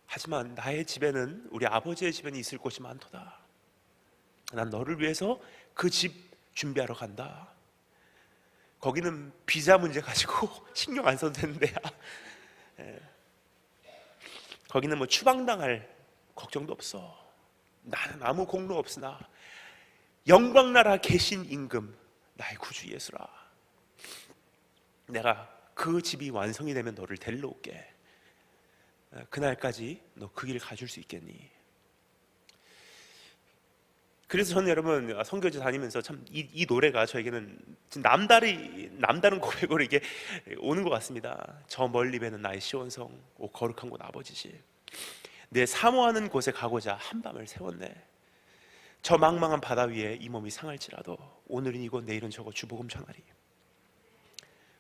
하지만 나의 집에는 우리 아버지의 집에는 있을 곳이 많도다. 난 너를 위해서 그 집 준비하러 간다. 거기는 비자 문제 가지고 신경 안 써도 되는 데야. 거기는 뭐 추방당할 걱정도 없어. 나는 아무 공로 없으나 영광나라 계신 임금 나의 구주 예수라. 내가 그 집이 완성이 되면 너를 데리러 올게. 그날까지 너 그 길 가줄 수 있겠니? 그래서 저는 여러분 선교지 다니면서 참 이 노래가 저에게는 남다른 고백으로 이게 오는 것 같습니다. 저 멀리 배는 나의 시온성 오 거룩한 곳 아버지시. 내 사모하는 곳에 가고자 한밤을 세웠네. 저 망망한 바다 위에 이 몸이 상할지라도 오늘은 이곳 내일은 저곳 주복음 전하리.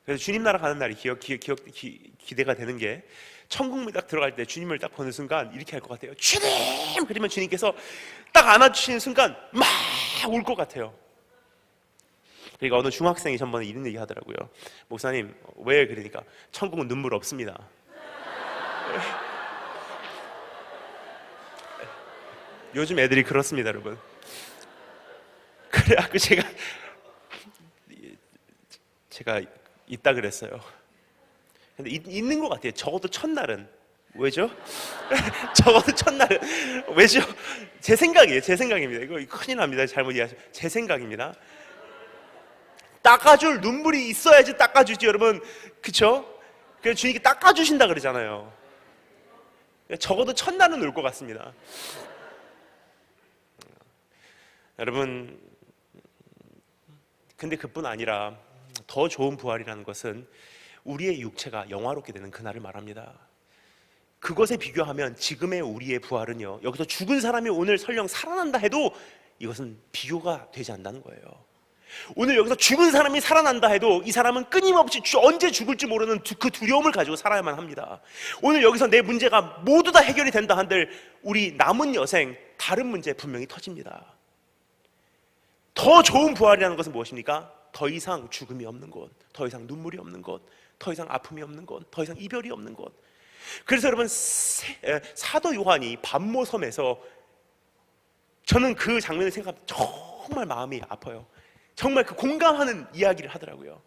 그래서 주님 나라 가는 날이 기대가 되는 게 천국에 딱 들어갈 때 주님을 딱 보는 순간 이렇게 할 것 같아요. 주님! 그러면 주님께서 딱 안아주시는 순간 막 울 것 같아요. 그러니까 어느 중학생이 전번에 이런 얘기 하더라고요. 목사님 왜 그러니까 천국은 눈물 없습니다. 요즘 애들이 그렇습니다, 여러분. 그래갖고 제가 있다 그랬어요. 근데 있는 것 같아요. 적어도 첫날은. 왜죠? 적어도 첫날은. 왜죠? 제 생각이에요. 제 생각입니다. 이거 큰일 납니다. 잘못 이해하시면. 제 생각입니다. 닦아줄 눈물이 있어야지 닦아주지, 여러분. 그쵸? 그래서 주님께 닦아주신다 그러잖아요. 적어도 첫날은 올 것 같습니다. 여러분, 근데 그뿐 아니라 더 좋은 부활이라는 것은 우리의 육체가 영화롭게 되는 그날을 말합니다. 그것에 비교하면 지금의 우리의 부활은요, 여기서 죽은 사람이 오늘 설령 살아난다 해도 이것은 비교가 되지 않는다는 거예요. 오늘 여기서 죽은 사람이 살아난다 해도 이 사람은 끊임없이 언제 죽을지 모르는 그 두려움을 가지고 살아야만 합니다. 오늘 여기서 내 문제가 모두 다 해결이 된다 한들 우리 남은 여생 다른 문제 분명히 터집니다. 더 좋은 부활이라는 것은 무엇입니까? 더 이상 죽음이 없는 것, 더 이상 눈물이 없는 것, 더 이상 아픔이 없는 것, 더 이상 이별이 없는 것. 그래서 여러분, 사도 요한이 반모섬에서, 저는 그 장면을 생각하면 정말 마음이 아파요. 정말 그 공감하는 이야기를 하더라고요.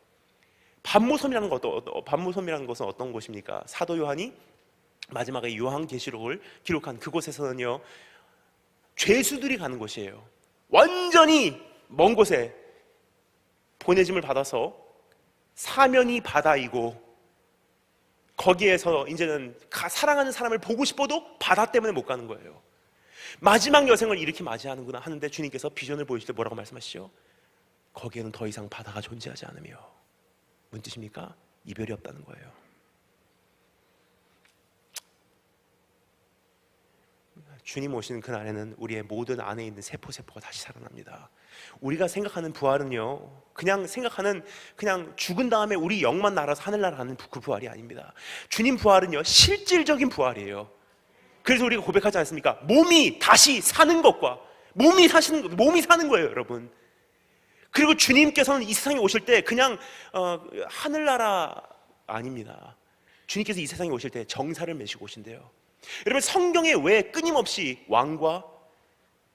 반모섬이라는 것은 어떤 곳입니까? 사도 요한이 마지막에 요한계시록을 기록한 그곳에서는요, 죄수들이 가는 곳이에요. 완전히 먼 곳에 보내짐을 받아서 사면이 바다이고, 거기에서 이제는 사랑하는 사람을 보고 싶어도 바다 때문에 못 가는 거예요. 마지막 여생을 이렇게 맞이하는구나 하는데 주님께서 비전을 보이실 때 뭐라고 말씀하시죠? 거기에는 더 이상 바다가 존재하지 않으며, 무슨 뜻입니까? 이별이 없다는 거예요. 주님 오시는 그날에는 우리의 모든 안에 있는 세포가 다시 살아납니다. 우리가 생각하는 부활은요, 그냥 죽은 다음에 우리 영만 날아서 하늘나라 가는 그 부활이 아닙니다. 주님 부활은요, 실질적인 부활이에요. 그래서 우리가 고백하지 않습니까? 몸이 다시 사는 것과 몸이 사는 거예요, 여러분. 그리고 주님께서는 이 세상에 오실 때 그냥 하늘나라 아닙니다. 주님께서 이 세상에 오실 때 정사를 메시고 오신대요. 여러분, 성경에 왜 끊임없이 왕과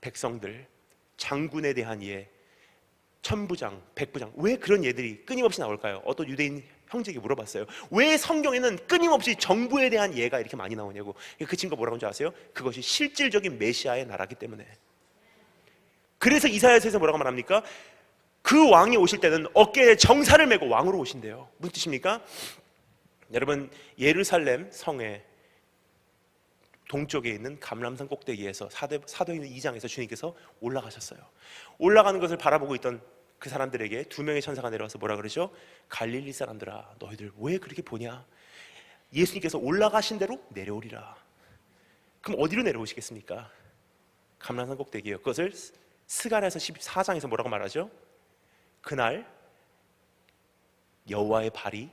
백성들, 장군에 대한 예, 천부장, 백부장, 왜 그런 예들이 끊임없이 나올까요? 어떤 유대인 형제에게 물어봤어요. 왜 성경에는 끊임없이 정부에 대한 예가 이렇게 많이 나오냐고. 그 친구가 뭐라고 하는지 아세요? 그것이 실질적인 메시아의 나라기 때문에. 그래서 이사야서에서 뭐라고 말합니까? 그 왕이 오실 때는 어깨에 정사를 메고 왕으로 오신대요. 무슨 뜻입니까? 여러분, 예루살렘 성에 동쪽에 있는 감람산 꼭대기에서 사도행전 2장에서 주님께서 올라가셨어요. 올라가는 것을 바라보고 있던 그 사람들에게 두 명의 천사가 내려와서 뭐라 그러죠? 갈릴리 사람들아, 너희들 왜 그렇게 보냐? 예수님께서 올라가신 대로 내려오리라. 그럼 어디로 내려오시겠습니까? 감람산 꼭대기예요. 그것을 스가랴서 14장에서 뭐라고 말하죠? 그날 여호와의 발이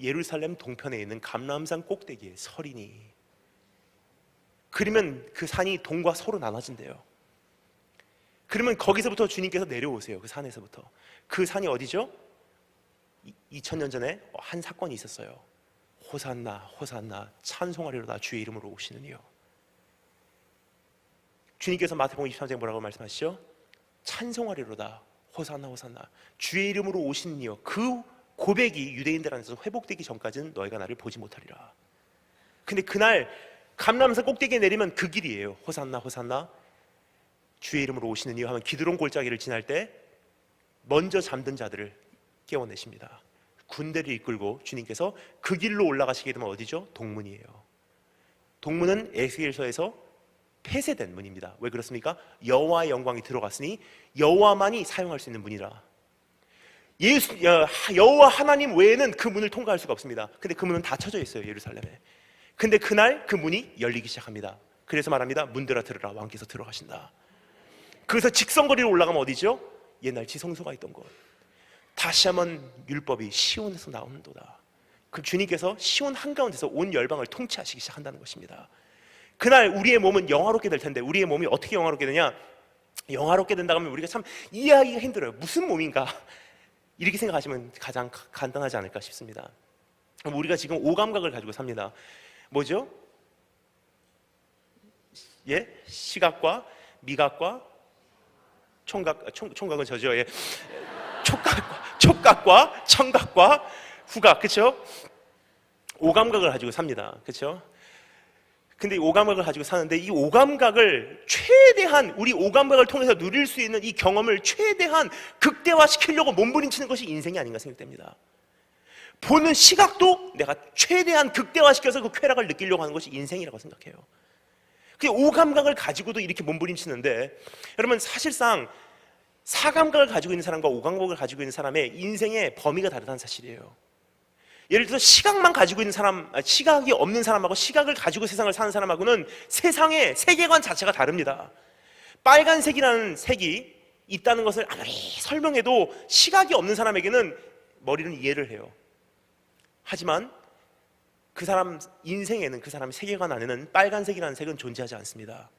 예루살렘 동편에 있는 감람산 꼭대기에 서리니. 그러면 그 산이 동과 서로 나눠진대요. 그러면 거기서부터 주님께서 내려오세요. 그 산에서부터. 그 산이 어디죠? 2000년 전에 한 사건이 있었어요. 호산나 호산나 찬송하리로다 주의 이름으로 오시는 이요. 주님께서 마태복음 23장에 뭐라고 말씀하시죠? 찬송하리로다 호산나 호산나 주의 이름으로 오시는 이요. 그 고백이 유대인들 안에서 회복되기 전까지는 너희가 나를 보지 못하리라. 근데 그날 감람산 꼭대기에 내리면 그 길이에요. 호산나 호산나 주의 이름으로 오시는 이유 하면 기드론 골짜기를 지날 때 먼저 잠든 자들을 깨워내십니다. 군대를 이끌고 주님께서 그 길로 올라가시게 되면 어디죠? 동문이에요. 동문은 에스겔서에서 폐쇄된 문입니다. 왜 그렇습니까? 여호와의 영광이 들어갔으니 여호와만이 사용할 수 있는 문이라. 여호와 하나님 외에는 그 문을 통과할 수가 없습니다. 근데 그 문은 닫혀져 있어요, 예루살렘에. 근데 그날 그 문이 열리기 시작합니다. 그래서 말합니다. 문들아 들으라, 왕께서 들어가신다. 그래서 직선거리로 올라가면 어디죠? 옛날 지성소가 있던 곳. 다시 한번 율법이 시온에서 나오는도다. 그 주님께서 시온 한가운데서 온 열방을 통치하시기 시작한다는 것입니다. 그날 우리의 몸은 영화롭게 될 텐데, 우리의 몸이 어떻게 영화롭게 되냐? 영화롭게 된다고 하면 우리가 참 이해하기가 힘들어요. 무슨 몸인가? 이렇게 생각하시면 가장 간단하지 않을까 싶습니다. 우리가 지금 오감각을 가지고 삽니다. 뭐죠? 시각과 미각과 총각은 저죠. 촉각과 청각과 후각, 그렇죠? 오감각을 가지고 삽니다, 그렇죠? 근데 이 오감각을 가지고 사는데 이 오감각을 최대한 우리 오감각을 통해서 누릴 수 있는 이 경험을 최대한 극대화시키려고 몸부림치는 것이 인생이 아닌가 생각됩니다. 보는 시각도 내가 최대한 극대화시켜서 그 쾌락을 느끼려고 하는 것이 인생이라고 생각해요. 그 오감각을 가지고도 이렇게 몸부림치는데, 여러분 사실상 사감각을 가지고 있는 사람과 오감각을 가지고 있는 사람의 인생의 범위가 다르다는 사실이에요. 예를 들어서 시각만 가지고 있는 사람, 시각이 없는 사람하고 시각을 가지고 세상을 사는 사람하고는 세상의 세계관 자체가 다릅니다. 빨간색이라는 색이 있다는 것을 아무리 설명해도 시각이 없는 사람에게는 머리는 이해를 해요. 하지만 그 사람 인생에는, 그 사람의 세계관 안에는 빨간색이라는 색은 존재하지 않습니다.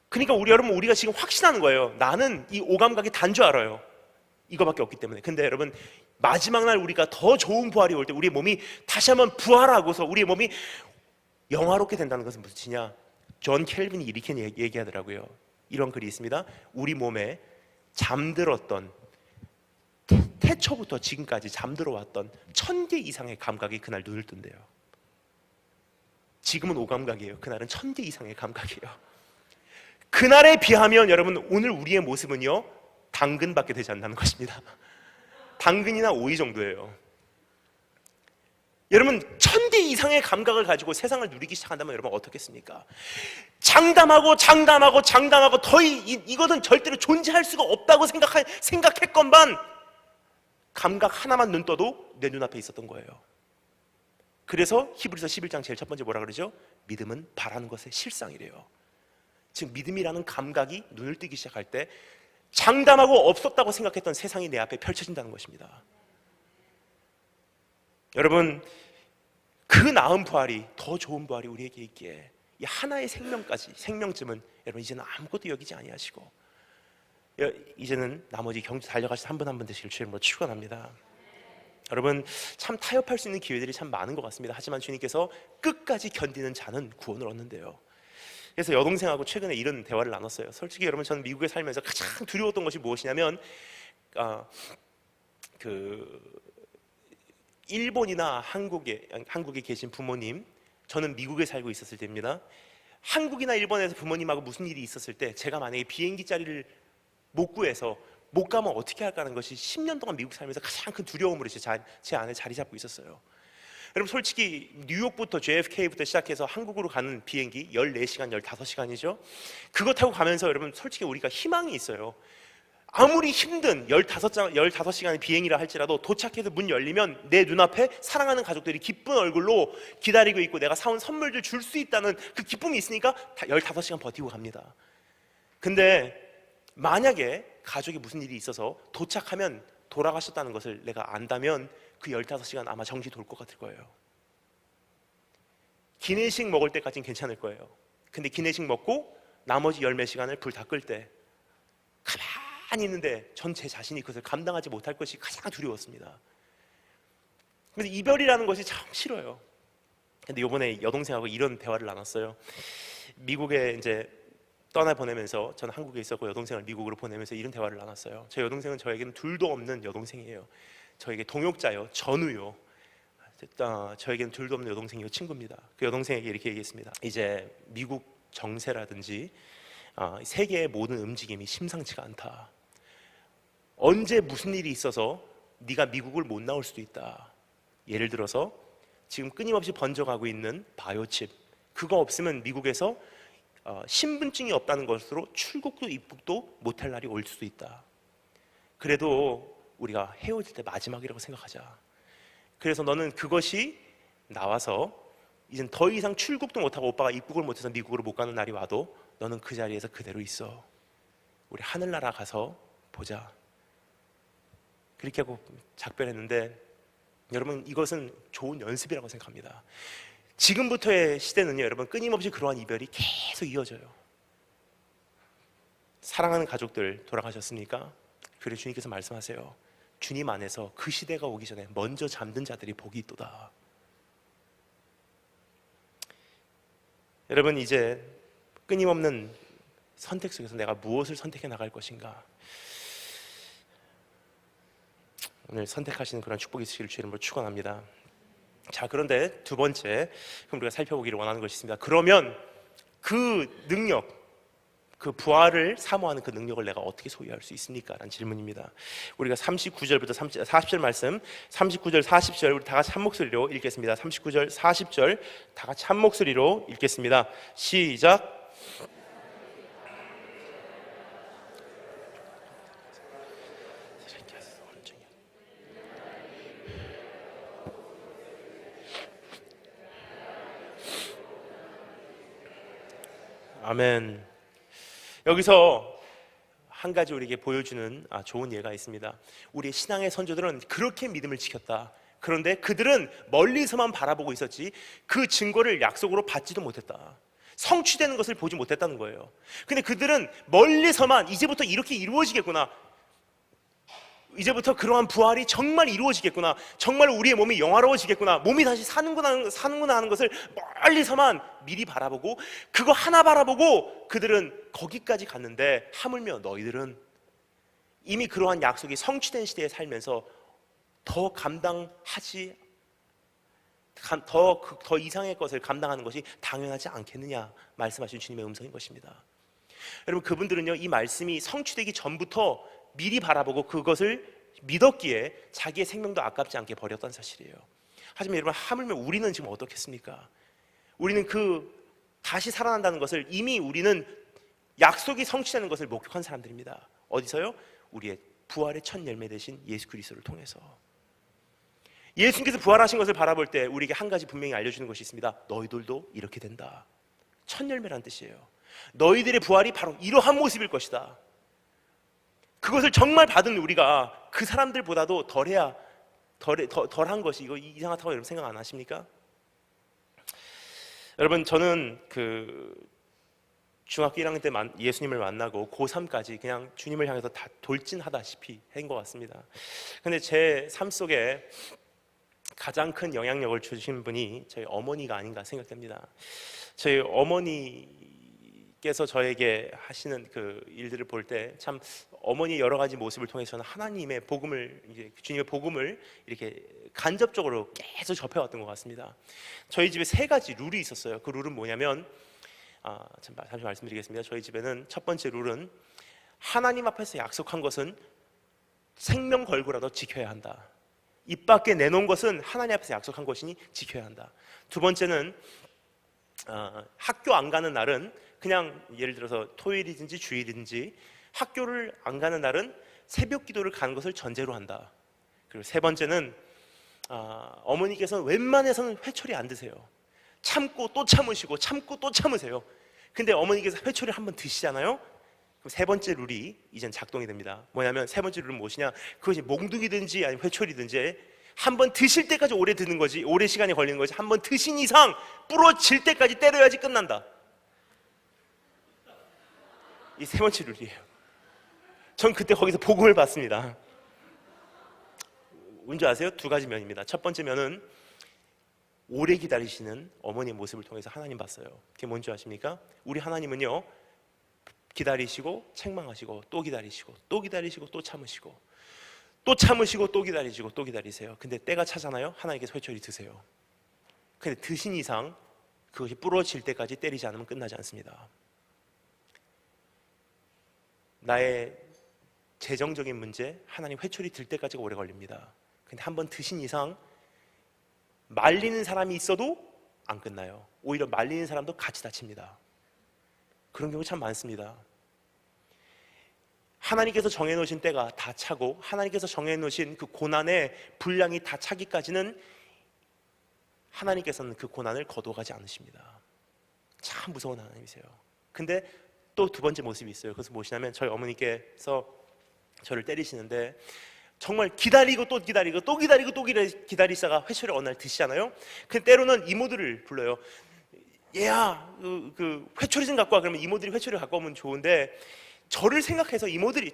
그러니까 여러분, 우리가 지금 확신하는 거예요. 나는 이 오감각이 단 줄 알아요. 이거밖에 없기 때문에. 근데 여러분, 마지막 날 우리가 더 좋은 부활이 올 때 우리의 몸이 다시 한번 부활하고서 우리의 몸이 영화롭게 된다는 것은 무슨 뜻이냐? 존 켈빈이 이렇게 얘기하더라고요. 이런 글이 있습니다. 우리 몸에 잠들었던, 태초부터 지금까지 잠들어 왔던 1000개 이상의 감각이 그날 눈을 뜬대요. 지금은 오감각이에요. 그날은 1000개 이상의 감각이에요. 그날에 비하면 여러분, 오늘 우리의 모습은요, 당근밖에 되지 않는다는 것입니다. 당근이나 오이 정도예요. 여러분, 1000개 이상의 감각을 가지고 세상을 누리기 시작한다면 여러분 어떻겠습니까? 장담하고 이것은 절대로 존재할 수가 없다고 생각했건만 감각 하나만 눈 떠도 내 눈앞에 있었던 거예요. 그래서 히브리서 11장 제일 첫 번째 뭐라 그러죠? 믿음은 바라는 것의 실상이래요. 즉 믿음이라는 감각이 눈을 뜨기 시작할 때 장담하고 없었다고 생각했던 세상이 내 앞에 펼쳐진다는 것입니다. 여러분, 그 나은 부활이, 더 좋은 부활이 우리에게 있기에 이 하나의 생명쯤은 여러분 이제는 아무것도 여기지 아니하시고 이제는 나머지 경주 달려가셔서 한 분 한 분 되시길 주님으로 축원합니다. 여러분, 참 타협할 수 있는 기회들이 참 많은 것 같습니다. 하지만 주님께서 끝까지 견디는 자는 구원을 얻는데요. 그래서 여동생하고 최근에 이런 대화를 나눴어요. 솔직히 여러분, 저는 미국에 살면서 가장 두려웠던 것이 무엇이냐면 일본이나 한국에 계신 부모님, 저는 미국에 살고 있었을 때입니다. 한국이나 일본에서 부모님하고 무슨 일이 있었을 때 제가 만약에 비행기 자리를 못 구해서 못 가면 어떻게 할까라는 것이 10년 동안 미국 살면서 가장 큰 두려움으로 제 안에 자리 잡고 있었어요. 여러분, 솔직히 뉴욕부터 JFK부터 시작해서 한국으로 가는 비행기 14시간, 15시간이죠. 그거 타고 가면서 여러분 솔직히 우리가 희망이 있어요. 아무리 힘든 15시간의 비행이라 할지라도 도착해서 문 열리면 내 눈앞에 사랑하는 가족들이 기쁜 얼굴로 기다리고 있고 내가 사온 선물들 줄 수 있다는 그 기쁨이 있으니까 15시간 버티고 갑니다. 근데 만약에 가족에 무슨 일이 있어서 도착하면 돌아가셨다는 것을 내가 안다면 그 15시간 아마 정신 돌 것 같을 거예요. 기내식 먹을 때까지는 괜찮을 거예요. 근데 기내식 먹고 나머지 열 몇 시간을 불 다 끌 때 가만히 있는데 전 제 자신이 그것을 감당하지 못할 것이 가장 두려웠습니다. 근데 이별이라는 것이 참 싫어요. 근데 이번에 여동생하고 이런 대화를 나눴어요. 미국에 이제 떠나보내면서 저는 한국에 있었고 여동생을 미국으로 보내면서 이런 대화를 나눴어요. 제 여동생은 저에게는 둘도 없는 여동생이에요. 저에게 동역자요, 전우요. 저에게는 둘도 없는 여동생이요, 친구입니다. 그 여동생에게 이렇게 얘기했습니다. 이제 미국 정세라든지 세계의 모든 움직임이 심상치가 않다. 언제 무슨 일이 있어서 네가 미국을 못 나올 수도 있다. 예를 들어서 지금 끊임없이 번져가고 있는 바이오칩, 그거 없으면 미국에서 신분증이 없다는 것으로 출국도 입국도 못할 날이 올 수도 있다. 그래도 우리가 헤어질 때 마지막이라고 생각하자. 그래서 너는 그것이 나와서 이젠 더 이상 출국도 못하고 오빠가 입국을 못해서 미국으로 못 가는 날이 와도 너는 그 자리에서 그대로 있어. 우리 하늘나라 가서 보자. 그렇게 하고 작별했는데 여러분, 이것은 좋은 연습이라고 생각합니다. 지금부터의 시대는요, 여러분, 끊임없이 그러한 이별이 계속 이어져요. 사랑하는 가족들 돌아가셨습니까? 그래 주님께서 말씀하세요. 주님 안에서 그 시대가 오기 전에 먼저 잠든 자들이 복이 있도다. 여러분, 이제 끊임없는 선택 속에서 내가 무엇을 선택해 나갈 것인가, 오늘 선택하시는 그런 축복이 있으시길 주 이름으로 축원합니다. 자, 그런데 두 번째, 그럼 우리가 살펴보기를 원하는 것이 있습니다. 그러면 그 능력, 그 부활을 사모하는 그 능력을 내가 어떻게 소유할 수 있습니까? 라는 질문입니다. 우리가 39절부터 40절 말씀, 39절 40절 우리 다 같이 한 목소리로 읽겠습니다. 39절 40절 다 같이 한 목소리로 읽겠습니다. 시작. 아멘. 여기서 한 가지 우리에게 보여주는 좋은 예가 있습니다. 우리의 신앙의 선조들은 그렇게 믿음을 지켰다. 그런데 그들은 멀리서만 바라보고 있었지 그 증거를 약속으로 받지도 못했다. 성취되는 것을 보지 못했다는 거예요. 근데 그들은 멀리서만 이제부터 이렇게 이루어지겠구나, 이제부터 그러한 부활이 정말 이루어지겠구나, 정말 우리의 몸이 영화로워지겠구나, 몸이 다시 사는구나 하는 것을 멀리서만 미리 바라보고, 그거 하나 바라보고 그들은 거기까지 갔는데, 하물며 너희들은 이미 그러한 약속이 성취된 시대에 살면서 더 이상의 것을 감당하는 것이 당연하지 않겠느냐 말씀하신 주님의 음성인 것입니다. 여러분, 그분들은요, 이 말씀이 성취되기 전부터 미리 바라보고 그것을 믿었기에 자기의 생명도 아깝지 않게 버렸다는 사실이에요. 하지만 여러분, 하물며 우리는 지금 어떻겠습니까? 우리는 다시 살아난다는 것을 이미 우리는 약속이 성취되는 것을 목격한 사람들입니다. 어디서요? 우리의 부활의 첫 열매 되신 예수 그리스도를 통해서. 예수님께서 부활하신 것을 바라볼 때 우리에게 한 가지 분명히 알려주는 것이 있습니다. 너희들도 이렇게 된다. 첫 열매란 뜻이에요. 너희들의 부활이 바로 이러한 모습일 것이다. 그것을 정말 받은 우리가 그 사람들보다도 덜한 것이, 이거 이상하다고 여러분 생각 안 하십니까? 여러분, 저는 중학교 1학년 때 예수님을 만나고 고3까지 그냥 주님을 향해서 다 돌진하다시피 한 것 같습니다. 근데 제 삶 속에 가장 큰 영향력을 주신 분이 저희 어머니가 아닌가 생각됩니다. 저희 어머니께서 저에게 하시는 그 일들을 볼 때 참 어머니의 여러 가지 모습을 통해서 저는 하나님의 복음을, 이제 주님의 복음을 이렇게 간접적으로 계속 접해왔던 것 같습니다. 저희 집에 세 가지 룰이 있었어요. 그 룰은 뭐냐면, 잠시 말씀드리겠습니다. 저희 집에는 첫 번째 룰은 하나님 앞에서 약속한 것은 생명 걸고라도 지켜야 한다. 입 밖에 내놓은 것은 하나님 앞에서 약속한 것이니 지켜야 한다. 두 번째는 학교 안 가는 날은 그냥 예를 들어서 토요일이든지 주일이든지 학교를 안 가는 날은 새벽 기도를 가는 것을 전제로 한다. 그리고 세 번째는 어머니께서는 웬만해서는 회초리 안 드세요. 참고 또 참으시고 참고 또 참으세요. 근데 어머니께서 회초리를 한번 드시잖아요. 그럼 세 번째 룰이 이젠 작동이 됩니다. 뭐냐면, 세 번째 룰은 무엇이냐, 그것이 몽둥이든지 아니면 회초리든지 한번 드실 때까지 오래 드는 거지, 오래 시간이 걸리는 거지, 한번 드신 이상 부러질 때까지 때려야지 끝난다. 이 세 번째 룰이에요. 전 그때 거기서 복음을 받습니다. 뭔지 아세요? 두 가지 면입니다. 첫 번째 면은 오래 기다리시는 어머니의 모습을 통해서 하나님 봤어요. 그게 뭔지 아십니까? 우리 하나님은요, 기다리시고 책망하시고 또 기다리시고 또 기다리시고 또 참으시고 또 참으시고 또 기다리시고 또 기다리세요. 근데 때가 차잖아요. 하나님께서 회초리 드세요. 근데 드신 이상 그것이 부러질 때까지 때리지 않으면 끝나지 않습니다. 나의 재정적인 문제, 하나님 회초리 들 때까지가 오래 걸립니다. 근데 한번 드신 이상 말리는 사람이 있어도 안 끝나요. 오히려 말리는 사람도 같이 다칩니다. 그런 경우 참 많습니다. 하나님께서 정해놓으신 때가 다 차고 하나님께서 정해놓으신 그 고난의 분량이 다 차기까지는 하나님께서는 그 고난을 거둬가지 않으십니다. 참 무서운 하나님이세요. 근데 또 두 번째 모습이 있어요. 그것은 무엇이냐면, 저희 어머니께서 저를 때리시는데 정말 기다리고 또 기다리고 또 기다리고 또 기다리다가 회초리를 어느 날 드시잖아요. 근데 때로는 이모들을 불러요. 얘야, 그 회초리 좀 갖고 와. 그러면 이모들이 회초리를 갖고 오면 좋은데, 저를 생각해서 이모들이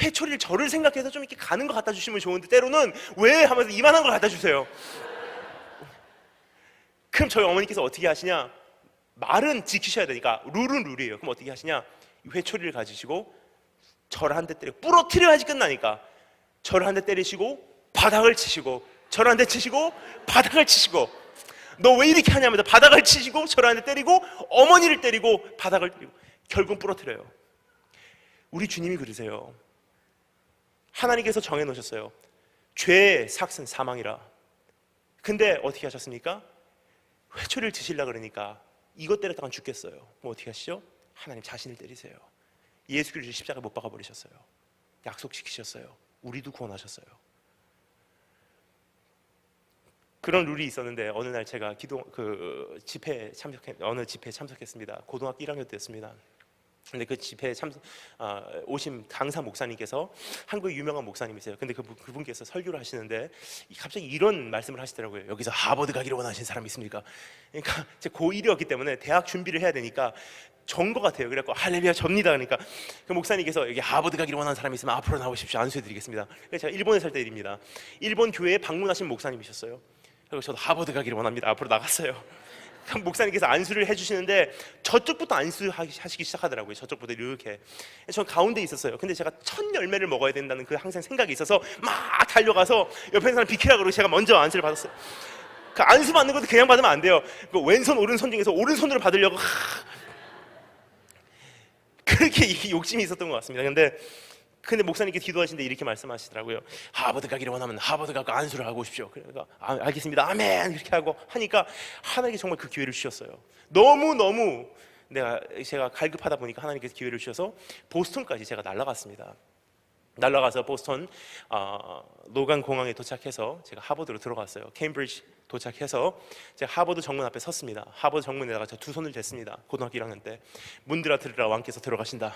회초리를 저를 생각해서 좀 이렇게 가는 거 갖다 주시면 좋은데, 때로는 왜 하면서 이만한 걸 갖다 주세요. 그럼 저희 어머니께서 어떻게 하시냐, 말은 지키셔야 되니까 룰은 룰이에요. 그럼 어떻게 하시냐? 회초리를 가지시고 저를 한 대 때리고, 부러뜨려야지 끝나니까 저를 한 대 때리시고 바닥을 치시고, 저를 한 대 치시고 바닥을 치시고, 너 왜 이렇게 하냐면서 바닥을 치시고 저를 한 대 때리고 어머니를 때리고 바닥을 때리고 결국 부러뜨려요. 우리 주님이 그러세요. 하나님께서 정해놓으셨어요. 죄의 삭은 사망이라. 근데 어떻게 하셨습니까? 회초리를 드시려고 그러니까 이것 때렸다간 죽겠어요. 그럼 어떻게 하시죠? 하나님 자신을 때리세요. 예수 그리스도 십자가에 못 박아버리셨어요. 약속시키셨어요. 우리도 구원하셨어요. 그런 룰이 있었는데 어느 날 제가 어느 집회에 참석했습니다. 고등학교 1학년 때였습니다. 근데 그 집회에 오신 강사 목사님께서 한국의 유명한 목사님이세요. 근데 그분께서 설교를 하시는데 갑자기 이런 말씀을 하시더라고요. 여기서 하버드 가기를 원하시는 사람 있습니까? 그러니까 제 고1이었기 때문에 대학 준비를 해야 되니까 전 것 같아요. 그래갖고 할렐루야 접니다. 그러니까 그 목사님께서 여기 하버드 가기를 원하는 사람이 있으면 앞으로 나오십시오. 안수해드리겠습니다. 그래서 제가 일본에 살 때 일입니다. 일본 교회에 방문하신 목사님이셨어요. 그리고 저도 하버드 가기를 원합니다. 앞으로 나갔어요. 목사님께서 안수를 해주시는데 저쪽부터 안수하시기 시작하더라고요. 저쪽부터 이렇게. 전 가운데 있었어요. 근데 제가 첫 열매를 먹어야 된다는 그 항상 생각이 있어서 막 달려가서 옆에 있는 사람 비키라 그러고 제가 먼저 안수를 받았어요. 그 안수 받는 것도 그냥 받으면 안 돼요. 그 왼손 오른손 중에서 오른손으로 받으려고 그렇게 욕심이 있었던 것 같습니다. 근데 목사님께 기도하시는데 이렇게 말씀하시더라고요. 하버드 가기를 원하면 하버드 가고 안수를 하고 오십시오. 그러니까 알겠습니다. 아멘. 이렇게 하고 하니까 하나님께 정말 그 기회를 주셨어요. 너무 제가 갈급하다 보니까 하나님께서 기회를 주셔서 보스턴까지 제가 날아갔습니다. 날아가서 보스턴 노간 공항에 도착해서 제가 하버드로 들어갔어요. 케임브리지 도착해서 제가 하버드 정문 앞에 섰습니다. 하버드 정문에다가 제가 두 손을 댔습니다. 고등학교 1학년 때. 문들아 들으라 왕께서 들어가신다.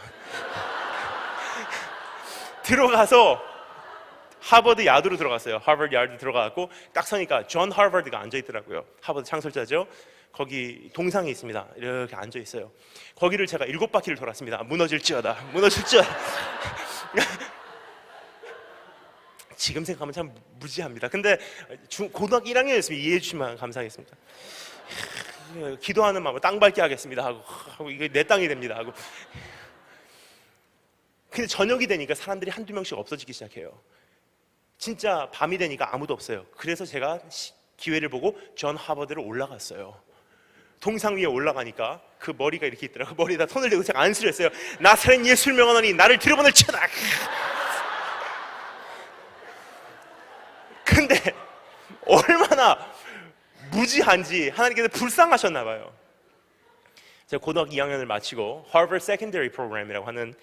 들어가서 하버드 야드로 들어갔어요. 하버드 야드 들어가고 딱 서니까 존 하버드가 앉아 있더라고요. 하버드 창설자죠. 거기 동상이 있습니다. 이렇게 앉아 있어요. 거기를 제가 7바퀴를 돌았습니다. 무너질지어다. 지금 생각하면 참 무지합니다. 근데 고등학교 1학년이었으면 이해해 주시면 감사하겠습니다. 기도하는 마음으로 땅 밟게 하겠습니다 하고 이게 내 땅이 됩니다 하고. 근데 저녁이 되니까 사람들이 한두 명씩 없어지기 시작해요. 진짜 밤이 되니까 아무도 없어요. 그래서 제가 기회를 보고 존 하버드를 올라갔어요. 동상 위에 올라가니까 그 머리가 이렇게 있더라고요. 머리에다 손을 대고 제가 안수를 했어요. 나사렛 예수를 명하노니 나를 들여보낼 치다. 근데 얼마나 무지한지 하나님께서 불쌍하셨나 봐요. 제가 고등학교 2학년을 마치고 Harvard Secondary Program이라고 하는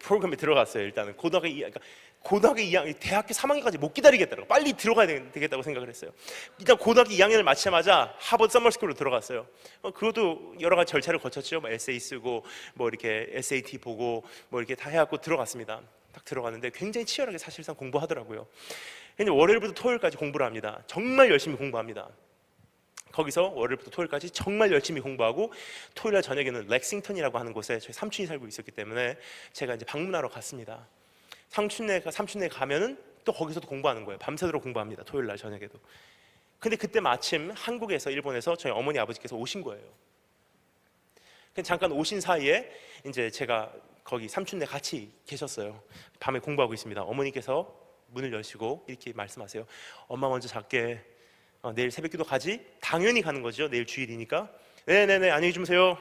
프로그램에 들어갔어요. 일단은 고등학교 2학년, 대학교 3학년까지 못 기다리겠더라고요. 빨리 들어가야 되겠다고 생각을 했어요. 일단 고등학교 2학년을 마치자마자 하버드 서머스쿨로 들어갔어요. 그것도 여러 가지 절차를 거쳤죠. 뭐 에세이 쓰고 뭐 이렇게 SAT 보고 뭐 이렇게 다 해갖고 들어갔습니다. 딱 들어갔는데 굉장히 치열하게 사실상 공부하더라고요. 근데 월요일부터 토요일까지 공부를 합니다. 정말 열심히 공부합니다. 거기서 월요일부터 토요일까지 정말 열심히 공부하고 토요일날 저녁에는 렉싱턴이라고 하는 곳에 저희 삼촌이 살고 있었기 때문에 제가 이제 방문하러 갔습니다. 삼촌네 가면은 또 거기서도 공부하는 거예요. 밤새도록 공부합니다. 토요일날 저녁에도. 근데 그때 마침 한국에서 일본에서 저희 어머니 아버지께서 오신 거예요. 잠깐 오신 사이에 이제 제가 거기 삼촌네 같이 계셨어요. 밤에 공부하고 있습니다. 어머니께서 문을 여시고 이렇게 말씀하세요. 엄마 먼저 잘게. 내일 새벽기도 가지? 당연히 가는 거죠. 내일 주일이니까. 네네네 안녕히 주무세요.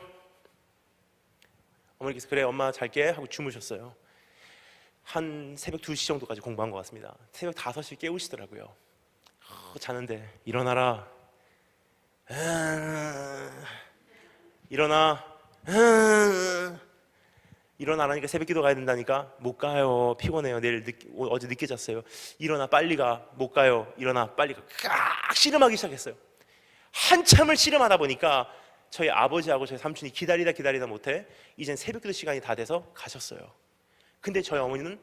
어머니께서 그래 엄마 잘게 하고 주무셨어요. 한 새벽 2시 정도까지 공부한 것 같습니다. 새벽 5시 깨우시더라고요. 자는데 일어나라. 일어나라니까 새벽기도 가야 된다니까. 못 가요. 피곤해요. 어제 늦게 잤어요. 일어나 빨리 가. 못 가요. 일어나 빨리 가. 깍 씨름하기 시작했어요. 한참을 씨름하다 보니까 저희 아버지하고 저희 삼촌이 기다리다 못해 이젠 새벽기도 시간이 다 돼서 가셨어요. 근데 저희 어머니는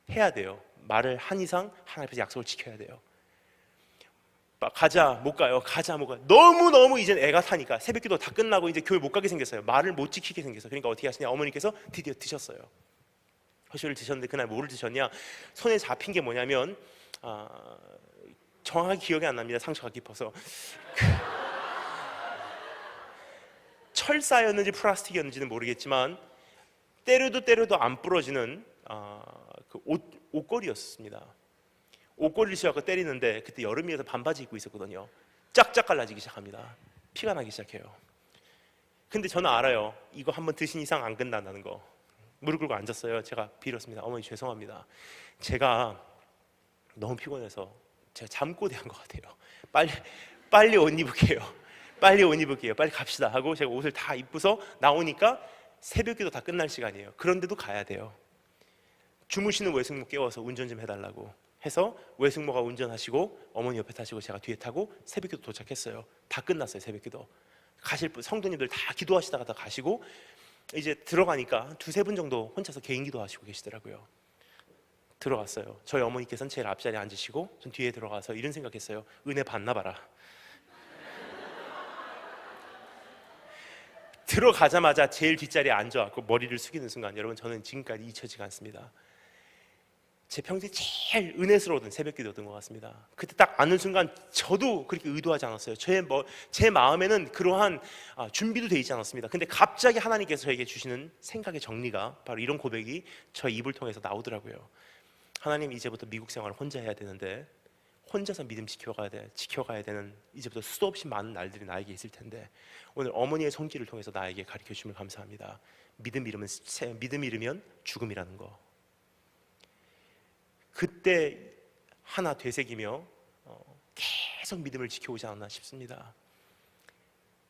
해야 돼요. 말을 한 이상 하나님 앞에서 약속을 지켜야 돼요. 가자 못 가요. 가자 못 가요. 너무 이젠 애가 타니까 새벽기도 다 끝나고 이제 교회 못 가게 생겼어요. 말을 못 지키게 생겼어요. 그러니까 어떻게 하시냐, 어머니께서 드디어 드셨어요. 허쉬를 드셨는데 그날 뭐를 드셨냐, 손에 잡힌 게 뭐냐면 정확하게 기억이 안 납니다. 상처가 깊어서 철사였는지 플라스틱이었는지는 모르겠지만 때려도 안 부러지는 그 옷걸이였습니다. 옷걸이를 씌워서 때리는데 그때 여름이어서 반바지 입고 있었거든요. 짝짝 갈라지기 시작합니다. 피가 나기 시작해요. 근데 저는 알아요. 이거 한번 드신 이상 안 끝난다는 거. 무릎 꿇고 앉았어요. 제가 빌었습니다. 어머니 죄송합니다. 제가 너무 피곤해서 제가 잠꼬대한 것 같아요. 빨리 옷 입을게요. 빨리 갑시다 하고 제가 옷을 다 입고서 나오니까 새벽기도 다 끝날 시간이에요. 그런데도 가야 돼요. 주무시는 외숙모 깨워서 운전 좀 해달라고 해서 외숙모가 운전하시고 어머니 옆에 타시고 제가 뒤에 타고 새벽기도 도착했어요. 다 끝났어요. 새벽기도 가실 분 성도님들 다 기도하시다가 다 가시고 이제 들어가니까 두세 분 정도 혼자서 개인 기도하시고 계시더라고요. 들어갔어요. 저희 어머니께서는 제일 앞자리에 앉으시고 전 뒤에 들어가서 이런 생각했어요. 은혜 받나 봐라. 들어가자마자 제일 뒷자리에 앉아갖고 머리를 숙이는 순간 여러분 저는 지금까지 잊혀지지 않습니다. 제 평생 제일 은혜스러웠던 새벽기도였던 것 같습니다. 그때 딱 앉는 순간 저도 그렇게 의도하지 않았어요. 제 마음에는 그러한 준비도 되어 있지 않았습니다. 근데 갑자기 하나님께서 저에게 주시는 생각의 정리가 바로 이런 고백이 저의 입을 통해서 나오더라고요. 하나님, 이제부터 미국 생활을 혼자 해야 되는데 혼자서 믿음 지켜가야 되는 이제부터 수도 없이 많은 날들이 나에게 있을 텐데 오늘 어머니의 손길을 통해서 나에게 가르쳐 주심을 감사합니다. 믿음 잃으면 죽음이라는 거. 그때 하나 되새기며 계속 믿음을 지켜오지 않았나 싶습니다.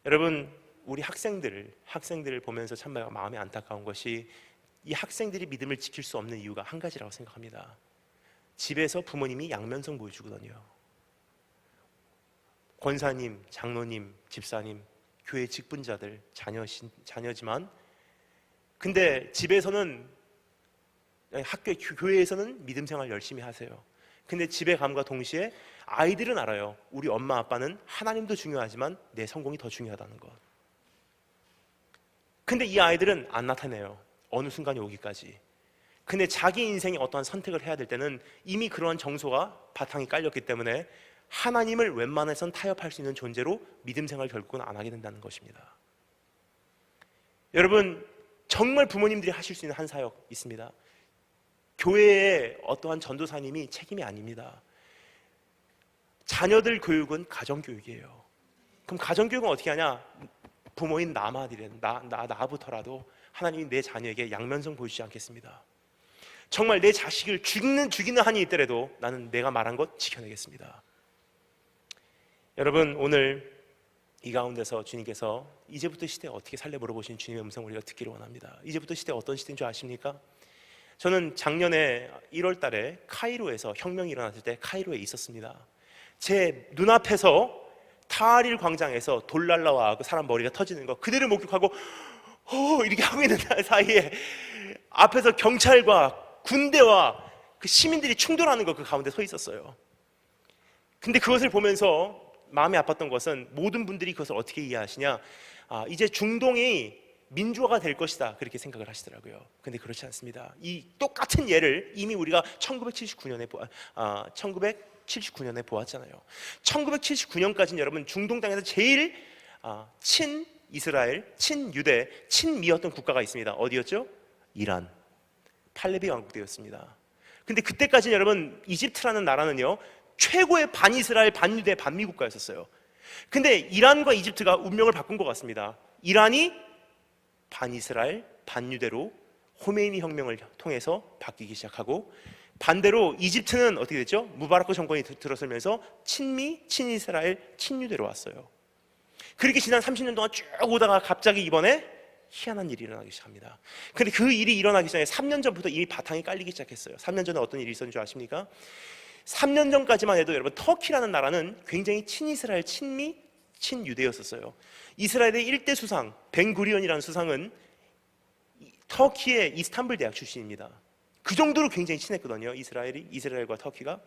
여러분, 우리 학생들을 보면서 참 마음이 안타까운 것이 이 학생들이 믿음을 지킬 수 없는 이유가 한 가지라고 생각합니다. 집에서 부모님이 양면성 보여주거든요. 권사님, 장로님, 집사님, 교회 직분자들, 자녀지만 근데 집에서는 교회에서는 믿음 생활 열심히 하세요. 근데 집에 감과 동시에 아이들은 알아요. 우리 엄마 아빠는 하나님도 중요하지만 내 성공이 더 중요하다는 것. 근데 이 아이들은 안 나타내요. 어느 순간이 오기까지. 근데 자기 인생에 어떠한 선택을 해야 될 때는 이미 그러한 정서가 바탕이 깔렸기 때문에 하나님을 웬만해선 타협할 수 있는 존재로 믿음 생활 결국은 안 하게 된다는 것입니다. 여러분, 정말 부모님들이 하실 수 있는 한 사역 있습니다. 교회의 어떠한 전도사님이 책임이 아닙니다. 자녀들 교육은 가정교육이에요. 그럼 가정교육은 어떻게 하냐? 부모인 나부터라도 하나님이 내 자녀에게 양면성 보여주지 않겠습니다. 정말 내 자식을 죽이는 한이 있더라도 나는 내가 말한 것 지켜내겠습니다. 여러분, 오늘 이 가운데서 주님께서 이제부터 시대 어떻게 살래 물어보신 주님의 음성을 우리가 듣기를 원합니다. 이제부터 시대 어떤 시대인 줄 아십니까? 저는 작년에 1월 달에 카이로에서 혁명이 일어났을 때 카이로에 있었습니다. 제 눈앞에서 타하릴 광장에서 돌 날라와 그 사람 머리가 터지는 거 그대로 목격하고 이렇게 하고 있는 사이에 앞에서 경찰과 군대와 그 시민들이 충돌하는 거 그 가운데 서 있었어요. 근데 그것을 보면서 마음이 아팠던 것은 모든 분들이 그것을 어떻게 이해하시냐, 이제 중동이 민주화가 될 것이다 그렇게 생각을 하시더라고요. 근데 그렇지 않습니다. 이 똑같은 예를 이미 우리가 1979년에 보았잖아요. 1979년까지는 여러분 중동 땅에서 제일 친이스라엘, 친유대, 친미였던 국가가 있습니다. 어디였죠? 이란, 팔레비 왕국대였습니다. 근데 그때까지는 여러분 이집트라는 나라는요 최고의 반이스라엘, 반유대, 반미 국가였었어요. 근데 이란과 이집트가 운명을 바꾼 것 같습니다. 이란이 반이스라엘, 반유대로 호메이니 혁명을 통해서 바뀌기 시작하고 반대로 이집트는 어떻게 됐죠? 무바라크 정권이 들어서면서 친미, 친이스라엘, 친유대로 왔어요. 그렇게 지난 30년 동안 쭉 오다가 갑자기 이번에 희한한 일이 일어나기 시작합니다. 근데 그 일이 일어나기 전에 3년 전부터 이미 바탕이 깔리기 시작했어요. 3년 전에 어떤 일이 있었는 줄 아십니까? 3년 전까지만 해도 여러분 터키라는 나라는 굉장히 친이스라엘, 친미, 친유대였었어요. 이스라엘의 1대 수상 벤구리온이라는 수상은 터키의 이스탄불 대학 출신입니다. 그 정도로 굉장히 친했거든요. 이스라엘과 터키가.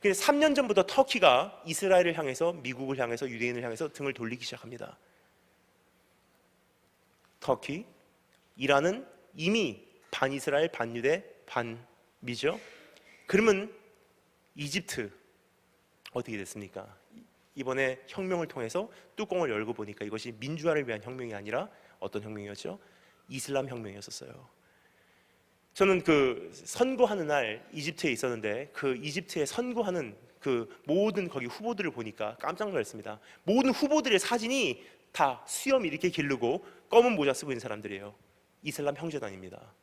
근데 3년 전부터 터키가 이스라엘을 향해서, 미국을 향해서, 유대인을 향해서 등을 돌리기 시작합니다. 터키, 이란은 이미 반이스라엘, 반유대, 반미죠. 그러면 이집트 어떻게 됐습니까? 이번에 혁명을 통해서 뚜껑을 열고 보니까 이것이 민주화를 위한 혁명이 아니라 어떤 혁명이었죠? 이슬람 혁명이었었어요. 저는 그 선거하는 날 이집트에 있었는데 그 이집트에 선거하는 그 모든 거기 후보들을 보니까 깜짝 놀랐습니다. 모든 후보들의 사진이 다 수염 이렇게 기르고 검은 모자 쓰고 있는 사람들이에요. 이슬람 형제단입니다.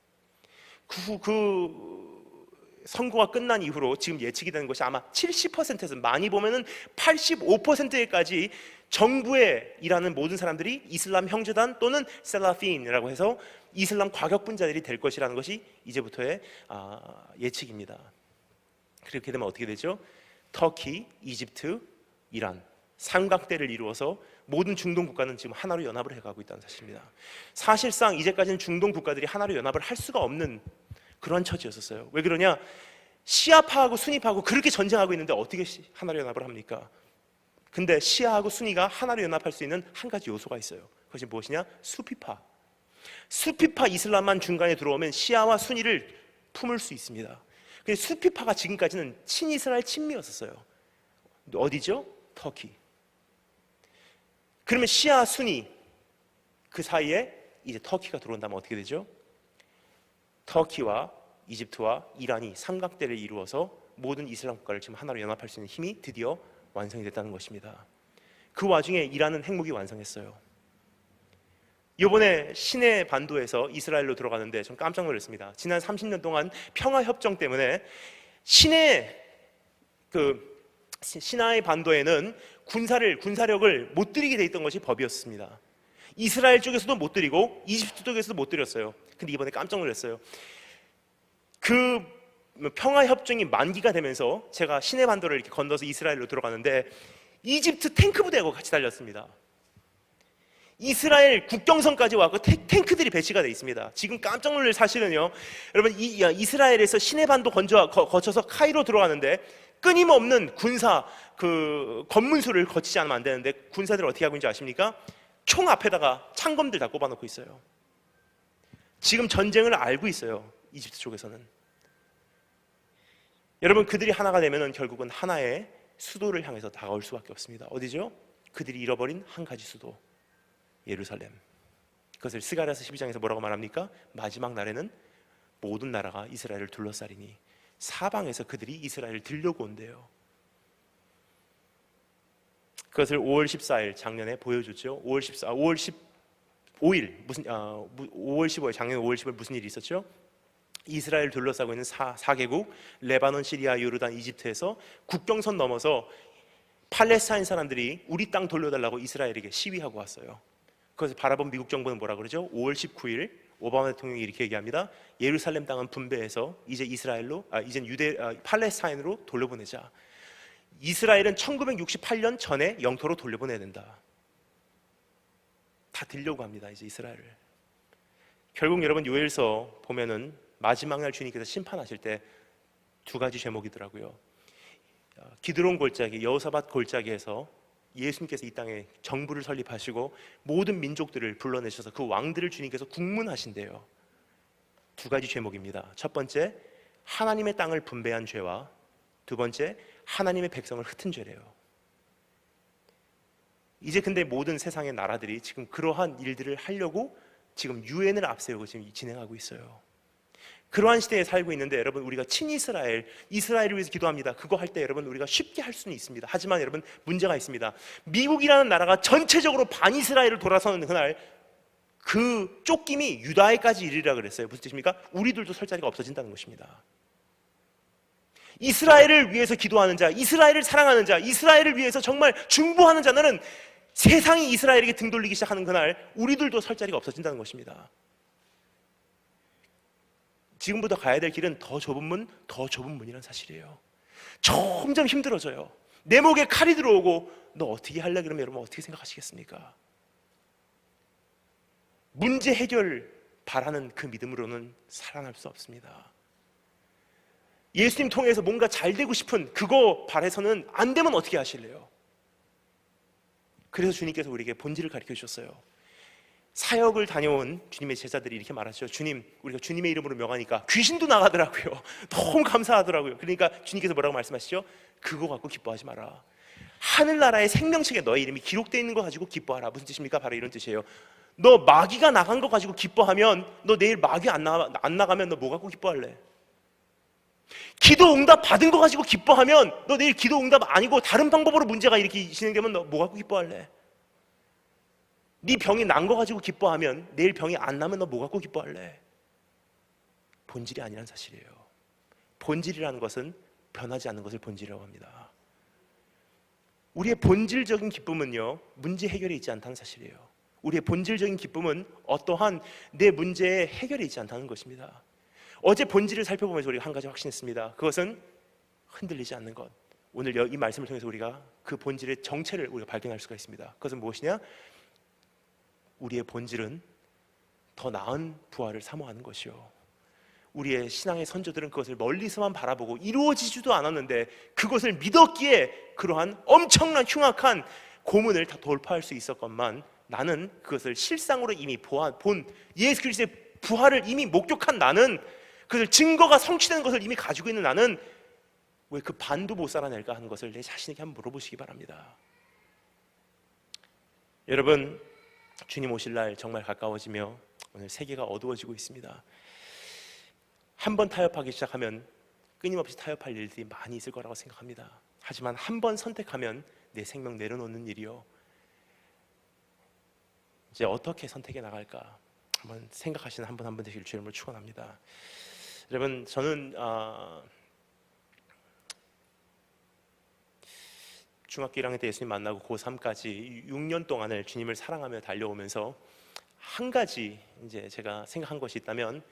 그 선거가 끝난 이후로 지금 예측이 되는 것이 아마 70%에서 많이 보면은 85%까지 정부에 일하는 모든 사람들이 이슬람 형제단 또는 셀라핀이라고 해서 이슬람 과격분자들이 될 것이라는 것이 이제부터의 예측입니다. 그렇게 되면 어떻게 되죠? 터키, 이집트, 이란 삼각대를 이루어서 모든 중동 국가는 지금 하나로 연합을 해가고 있다는 사실입니다. 사실상 이제까지는 중동 국가들이 하나로 연합을 할 수가 없는 그런 처지였었어요. 왜 그러냐? 시아파하고 수니파하고 그렇게 전쟁하고 있는데 어떻게 하나로 연합을 합니까? 근데 시아하고 수니가 하나로 연합할 수 있는 한 가지 요소가 있어요. 그것이 무엇이냐? 수피파. 수피파 이슬람만 중간에 들어오면 시아와 수니를 품을 수 있습니다. 그래서 수피파가 지금까지는 친이스라엘 친미였었어요. 어디죠? 터키. 그러면 시아 수니 그 사이에 이제 터키가 들어온다면 어떻게 되죠? 터키와 이집트와 이란이 삼각대를 이루어서 모든 이슬람 국가를 지금 하나로 연합할 수 있는 힘이 드디어 완성이 됐다는 것입니다. 그 와중에 이란은 핵무기 완성했어요. 이번에 시내 반도에서 이스라엘로 들어가는데 전 깜짝 놀랐습니다. 지난 30년 동안 평화협정 때문에 시나이 반도에는 군사력을 못 들이게 돼 있던 것이 법이었습니다. 이스라엘 쪽에서도 못 들이고 이집트 쪽에서도 못 들였어요. 근데 이번에 깜짝 놀랐어요. 그 평화협정이 만기가 되면서 제가 시내 반도를 이렇게 건너서 이스라엘로 들어가는데 이집트 탱크 부대하고 같이 달렸습니다. 이스라엘 국경선까지 와서 탱크들이 배치가 돼 있습니다. 지금 깜짝 놀랄 사실은요, 여러분 이스라엘에서 시내 반도 거쳐서 카이로 들어가는데 끊임없는 군사 검문소를 거치지 않으면 안 되는데 군사들 어떻게 하고 있는지 아십니까? 총 앞에다가 창검들 다 꼽아놓고 있어요. 지금 전쟁을 알고 있어요. 이집트 쪽에서는. 여러분 그들이 하나가 되면 결국은 하나의 수도를 향해서 다가올 수밖에 없습니다. 어디죠? 그들이 잃어버린 한 가지 수도, 예루살렘. 그것을 스가랴서 12장에서 뭐라고 말합니까? 마지막 날에는 모든 나라가 이스라엘을 둘러싸리니 사방에서 그들이 이스라엘을 들려고 온대요. 그것을 5월 14일 작년에 보여줬죠. 5월 15일 작년 5월 15일 무슨 일이 있었죠? 이스라엘 둘러싸고 있는 4개국 레바논, 시리아, 요르단, 이집트에서 국경선 넘어서 팔레스타인 사람들이 우리 땅 돌려달라고 이스라엘에게 시위하고 왔어요. 그것을 바라본 미국 정부는 뭐라 그러죠? 5월 19일 오바마 대통령이 이렇게 얘기합니다. 예루살렘 땅은 분배해서 이제 팔레스타인으로 돌려보내자. 이스라엘은 1968년 전에 영토로 돌려보내야 된다. 다 들려고 합니다. 이제 이스라엘을. 결국 여러분 요엘서 보면은 마지막 날 주님께서 심판하실 때 두 가지 제목이더라고요. 기드론 골짜기, 여호사밧 골짜기에서 예수님께서 이 땅에 정부를 설립하시고 모든 민족들을 불러내셔서 그 왕들을 주님께서 국문하신대요. 두 가지 제목입니다. 첫 번째, 하나님의 땅을 분배한 죄와 두 번째, 하나님의 백성을 흩은 죄래요. 이제 근데 모든 세상의 나라들이 지금 그러한 일들을 하려고 지금 유엔을 앞세우고 지금 진행하고 있어요. 그러한 시대에 살고 있는데 여러분 우리가 이스라엘을 위해서 기도합니다. 그거 할 때 여러분 우리가 쉽게 할 수는 있습니다. 하지만 여러분 문제가 있습니다. 미국이라는 나라가 전체적으로 반이스라엘을 돌아서는 그날 그 쫓김이 유다에까지 이르리라 그랬어요. 무슨 뜻입니까? 우리들도 설 자리가 없어진다는 것입니다. 이스라엘을 위해서 기도하는 자, 이스라엘을 사랑하는 자, 이스라엘을 위해서 정말 중보하는 자는 세상이 이스라엘에게 등 돌리기 시작하는 그날 우리들도 설 자리가 없어진다는 것입니다. 지금부터 가야 될 길은 더 좁은 문이라는 사실이에요. 점점 힘들어져요. 내 목에 칼이 들어오고 너 어떻게 할래? 그러면 여러분 어떻게 생각하시겠습니까? 문제 해결 바라는 그 믿음으로는 살아날 수 없습니다. 예수님 통해서 뭔가 잘 되고 싶은 그거 바라서는 안 되면 어떻게 하실래요? 그래서 주님께서 우리에게 본질을 가르쳐 주셨어요. 사역을 다녀온 주님의 제자들이 이렇게 말하죠. 주님, 우리가 주님의 이름으로 명하니까 귀신도 나가더라고요. 너무 감사하더라고요. 그러니까 주님께서 뭐라고 말씀하시죠? 그거 갖고 기뻐하지 마라. 하늘나라의 생명책에 너의 이름이 기록되어 있는 거 가지고 기뻐하라. 무슨 뜻입니까? 바로 이런 뜻이에요. 너 마귀가 나간 거 가지고 기뻐하면, 너 내일 마귀 안 나가면 너 뭐 갖고 기뻐할래? 기도 응답 받은 거 가지고 기뻐하면, 너 내일 기도 응답 아니고 다른 방법으로 문제가 이렇게 진행되면 너 뭐 갖고 기뻐할래? 네 병이 난 거 가지고 기뻐하면 내일 병이 안 나면 너 뭐 갖고 기뻐할래? 본질이 아니란 사실이에요. 본질이라는 것은 변하지 않는 것을 본질이라고 합니다. 우리의 본질적인 기쁨은요, 문제 해결에 있지 않다는 사실이에요. 우리의 본질적인 기쁨은 어떠한 내 문제의 해결에 있지 않다는 것입니다. 어제 본질을 살펴보면서 우리가 한 가지 확신했습니다. 그것은 흔들리지 않는 것. 오늘 이 말씀을 통해서 우리가 그 본질의 정체를 우리가 발견할 수가 있습니다. 그것은 무엇이냐? 우리의 본질은 더 나은 부활을 사모하는 것이요, 우리의 신앙의 선조들은 그것을 멀리서만 바라보고 이루어지지도 않았는데 그것을 믿었기에 그러한 엄청난 흉악한 고문을 다 돌파할 수 있었건만, 나는 그것을 실상으로 이미 본 예수 그리스도의 부활을 이미 목격한 나는, 그것을 증거가 성취되는 것을 이미 가지고 있는 나는 왜 그 반도 못 살아낼까 하는 것을 내 자신에게 한번 물어보시기 바랍니다. 여러분, 주님 오실 날 정말 가까워지며 오늘 세계가 어두워지고 있습니다. 한번 타협하기 시작하면 끊임없이 타협할 일들이 많이 있을 거라고 생각합니다. 하지만 한 번 선택하면 내 생명 내려놓는 일이요, 이제 어떻게 선택해 나갈까 한번 생각하시는 한 분 한 분 되길 주님으로 축원합니다. 여러분, 저는 중학교 1학년 때 예수님 만나고 고3까지 6년 동안을 주님을 사랑하며 달려오면서 한 가지 이제 제가 생각한 것이 있다면,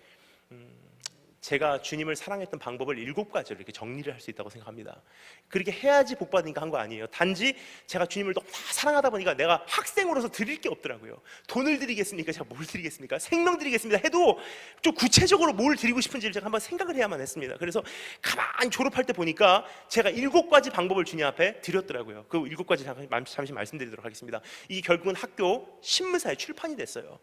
제가 주님을 사랑했던 방법을 7가지로 이렇게 정리를 할 수 있다고 생각합니다. 그렇게 해야지 복 받으니까 한 거 아니에요. 단지 제가 주님을 너무 사랑하다 보니까 내가 학생으로서 드릴 게 없더라고요. 돈을 드리겠습니까? 제가 뭘 드리겠습니까? 생명 드리겠습니다 해도 좀 구체적으로 뭘 드리고 싶은지를 제가 한번 생각을 해야만 했습니다. 그래서 가만히 졸업할 때 보니까 제가 7가지 방법을 주님 앞에 드렸더라고요. 그 7가지 잠시 말씀드리도록 하겠습니다. 이게 결국은 학교 신문사에 출판이 됐어요.